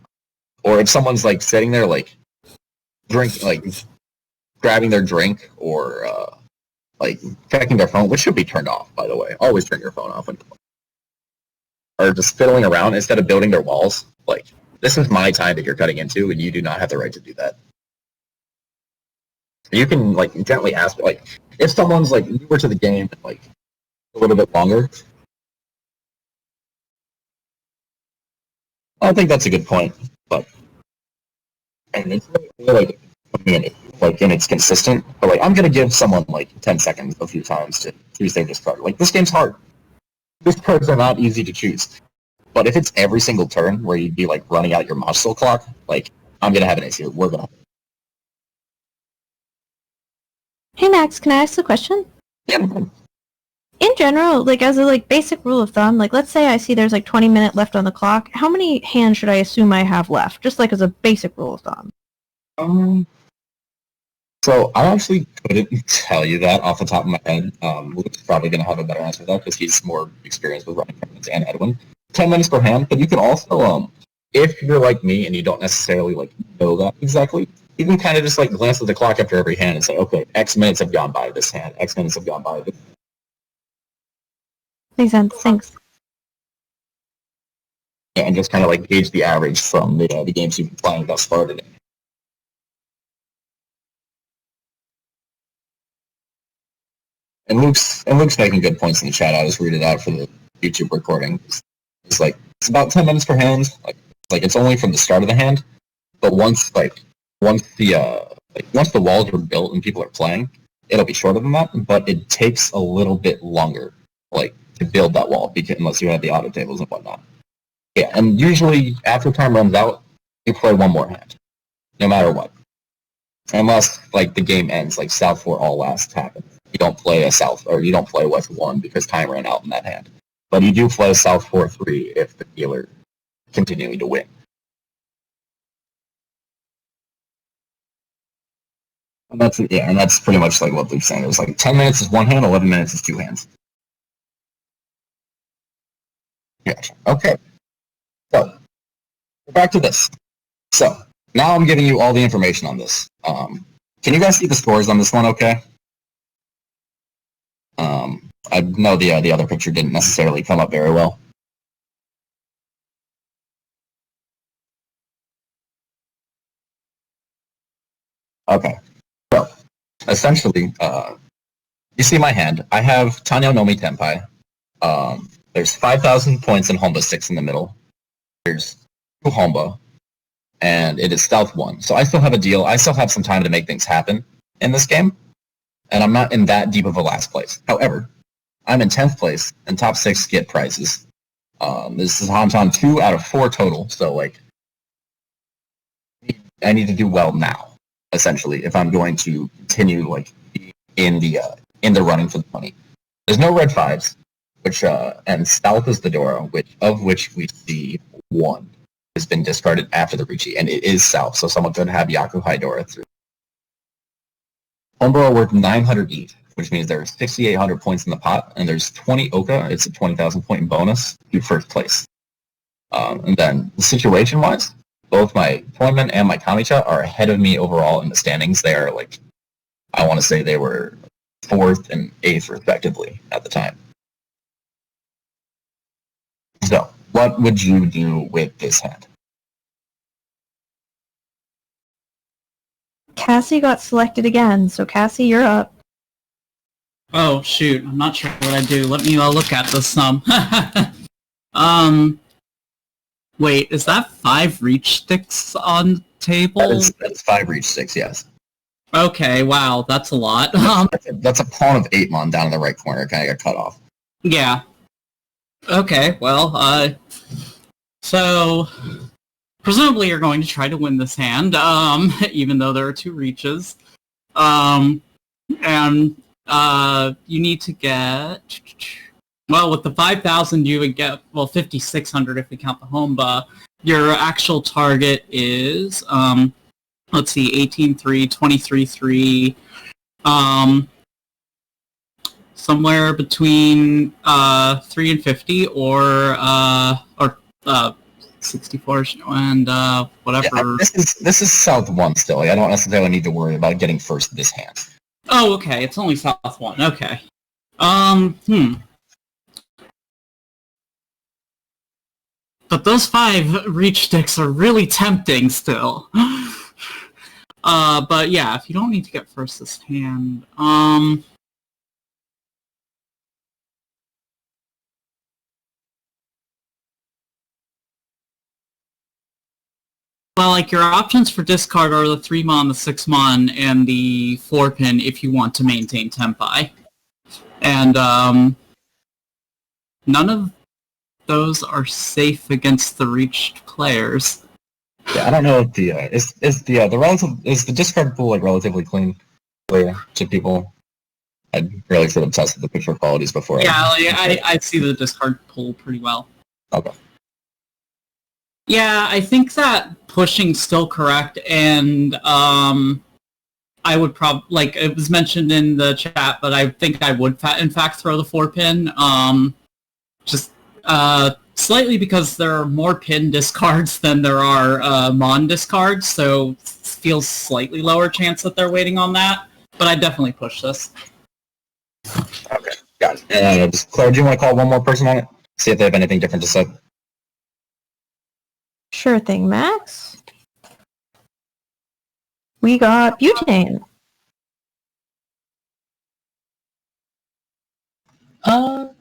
Or if someone's like sitting there like grabbing their drink or like checking their phone, which should be turned off, by the way. Always turn your phone off when or just fiddling around instead of building their walls. Like, this is my time that you're cutting into, and you do not have the right to do that. You can like gently ask, like, if someone's like newer to the game, like a little bit longer. I think that's a good point, but and it's really like and it's consistent. But like, I'm gonna give someone like 10 seconds a few times to choose their discard. Like, this game's hard. Discards are not easy to choose. But if it's every single turn where you'd be like running out your Mahjong clock, like, I'm gonna have an issue. We're gonna. Hey Max, can I ask a question? Yeah. In general, like as a like basic rule of thumb, like let's say I see there's like 20 minutes left on the clock, how many hands should I assume I have left? Just like as a basic rule of thumb. So I actually couldn't tell you that off the top of my head. Luke's probably going to have a better answer to that because he's more experienced with running tournaments, and Edwin. 10 minutes per hand, but you can also, if you're like me and you don't necessarily like know that exactly, you can kind of just like glance at the clock after every hand and say, okay, X minutes have gone by this hand, X minutes have gone by this. Makes sense. Thanks. Yeah, and just kind of like gauge the average from the games you've been playing thus far today. And Luke's making good points in the chat. I just read it out for the YouTube recording. It's like it's about 10 minutes per hand. Like it's only from the start of the hand, but once the walls are built and people are playing, it'll be shorter than that. But it takes a little bit longer, like to build that wall, because unless you have the auto tables and whatnot. Yeah, and usually after time runs out, you play one more hand, no matter what. Unless like the game ends, like South 4 all last happens. You don't play a South, or you don't play West 1 because time ran out in that hand. But you do play South 4-3 if the dealer continuing to win. And that's pretty much like what Luke's saying. It was like 10 minutes is one hand, 11 minutes is two hands. Gotcha. Okay. So, back to this. So, now I'm giving you all the information on this. Can you guys see the scores on this one okay? I know the other picture didn't necessarily come up very well. Okay. So, essentially, you see my hand. I have Untitled Nomi Tenpai. There's 5,000 points in Honba 6 in the middle. There's 2 Honba. And it is South 1. So I still have a deal. I still have some time to make things happen in this game. And I'm not in that deep of a last place. However, I'm in 10th place, and top 6 get prizes. This is Hantan 2 out of 4 total. So, like, I need to do well now, essentially, if I'm going to continue, like, in the running for the money. There's no red 5s, which, and South is the Dora, of which we see 1 has been discarded after the Riichi, and it is South, so someone could have Yaku Haidora through. Honba are worth 900 each, which means there's 6,800 points in the pot, and there's 20 Oka. It's a 20,000 point bonus to first place. And then, situation-wise, both my tournament and my Kamicha are ahead of me overall in the standings. They are, like, I want to say they were 4th and 8th, respectively, at the time. So, what would you do with this hand? Cassie got selected again, so Cassie, you're up. Oh shoot, I'm not sure what I do. Let me look at this wait, is that 5 reach sticks on the table? That's 5 reach sticks, yes. Okay, wow, that's a lot. That's a pawn of 8-mon down in the right corner. Kind of got cut off. Yeah. Okay, well, so presumably you're going to try to win this hand, even though there are 2 reaches. And you need to get, well, with the 5,000 you would get, well, 5,600 if we count the Honba. Your actual target is, let's see, 18-3, 23-3, somewhere between 3 and 50, or 64 and whatever. Yeah, this is South 1 still. Like, I don't necessarily need to worry about getting first this hand. Oh, okay. It's only South 1. Okay. But those 5 reach sticks are really tempting still. But yeah, if you don't need to get first this hand, well, like, your options for discard are the 3-mon, the 6-mon, and the 4-pin if you want to maintain tempi. And, none of those are safe against the reached players. Yeah, I don't know if the is the discard pool like relatively clean to people. I really should have tested the picture qualities before. Yeah, I see the discard pool pretty well. Okay. Yeah, I think that pushing's still correct, and I would probably, like, it was mentioned in the chat, but I think I would in fact throw the 4-pin. Just slightly because there are more pin discards than there are mon discards, so it feels slightly lower chance that they're waiting on that. But I definitely push this. Okay, got it. Claire, do you want to call one more person on it? See if they have anything different to say. Sure thing, Max. We got butane.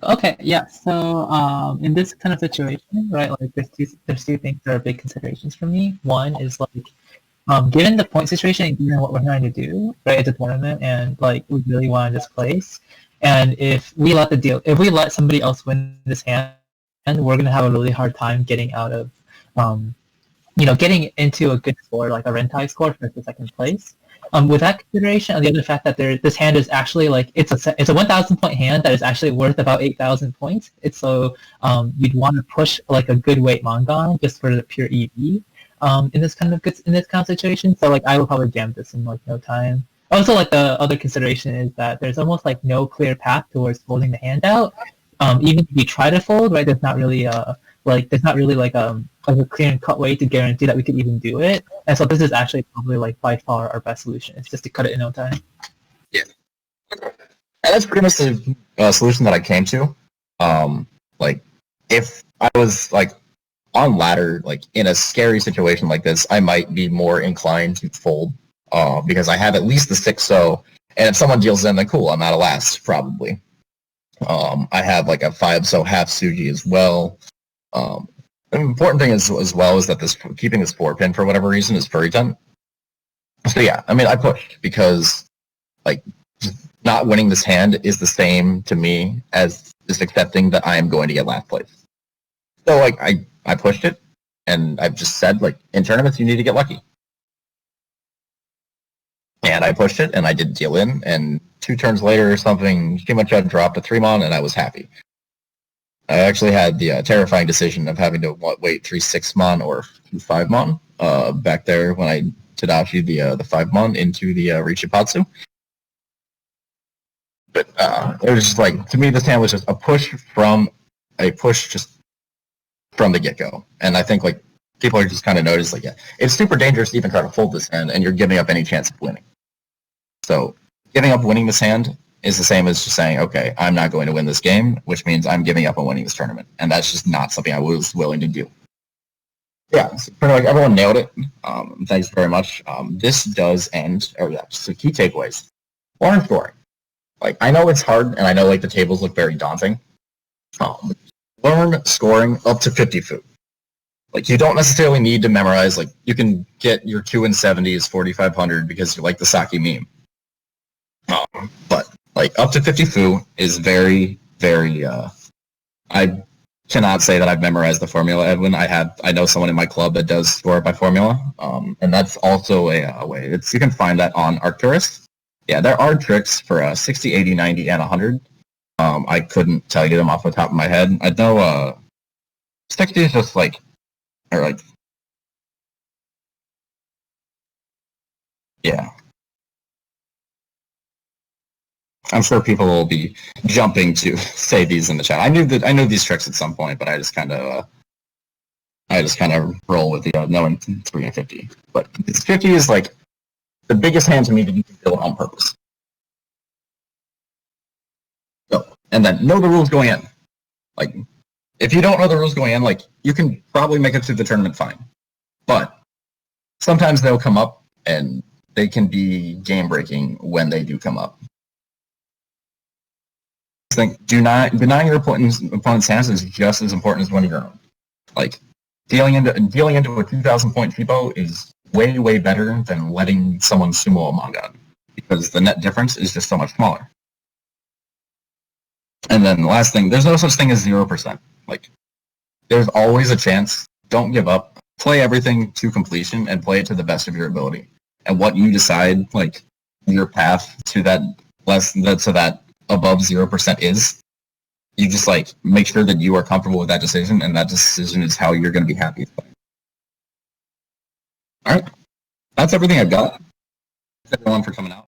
Okay, yeah. So, in this kind of situation, right, like there's two things that are big considerations for me. One is like, given the point situation and given what we're trying to do, right, it's a tournament, and like we really want to displace, and if we let somebody else win this hand, we're gonna have a really hard time getting out of, getting into a good score, like a Rentai score for the second place. With that consideration, and the other fact that this hand is actually like it's a 1,000 point hand that is actually worth about 8,000 points. It's so you'd want to push like a good weight Mongon just for the pure EV in this kind of situation. So like I will probably jam this in like no time. Also, like the other consideration is that there's almost like no clear path towards folding the hand out. Even if you try to fold, right, there's not really a clear and cut way to guarantee that we could even do it. And so this is actually probably like by far our best solution. It's just to cut it in no time. Yeah. And that's pretty much the solution that I came to. Like if I was like on ladder, like in a scary situation like this, I might be more inclined to fold because I have at least the 6-0, and if someone deals in, then cool, I'm out of last probably. I have like a 5-0 half Suji as well. The important thing is as well is that keeping this 4-pin for whatever reason is furry 10. So yeah, I mean I pushed because like not winning this hand is the same to me as just accepting that I am going to get last place. So like I pushed it, and I've just said like in tournaments you need to get lucky. And I pushed it, and I did deal in, and 2 turns later or something, Shimacha dropped a 3-mon, and I was happy. I actually had the terrifying decision of having to wait 3 6-mon or 2 5-mon back there when I Tadashi the 5-mon into the Richipatsu. But it was just like, to me, this hand was just a push just from the get-go. And I think like people are just kind of noticed like, yeah, it's super dangerous to even try to fold this hand, and you're giving up any chance of winning. So giving up winning this hand is the same as just saying, okay, I'm not going to win this game, which means I'm giving up on winning this tournament. And that's just not something I was willing to do. Yeah, so pretty much everyone nailed it. Thanks very much. This does end, so key takeaways. Learn scoring. Like, I know it's hard, and I know like the tables look very daunting. Learn scoring up to 50 fu. Like, you don't necessarily need to memorize, like, you can get your 2 and 70s 4,500 because you like the Saki meme. But like up to 50 fu is very, very. I cannot say that I've memorized the formula, Edwin. I know someone in my club that does score it by formula, and that's also a way. You can find that on Arcturus. Yeah, there are tricks for 60, 80, 90, and 100. I couldn't tell you them off the top of my head. I know 60 is just like, or like, yeah. I'm sure people will be jumping to say these in the chat. I knew these tricks at some point, but I just kind of I just kind of roll with the knowing 3 and 50. But 50 is like the biggest hand to me that you can build on purpose. So, and then know the rules going in. Like, if you don't know the rules going in, like, you can probably make it through the tournament fine. But sometimes they'll come up, and they can be game-breaking when they do come up. I think denying your opponent's hands is just as important as winning your own. Like, dealing into a 2,000-point cheapo is way, way better than letting someone sumo a Mongon, because the net difference is just so much smaller. And then the last thing, there's no such thing as 0%. Like, there's always a chance. Don't give up. Play everything to completion and play it to the best of your ability. And what you decide, like, your path to that above 0% is, you just, like, make sure that you are comfortable with that decision, and that decision is how you're going to be happy. All right. That's everything I've got. Thanks, everyone, for coming out.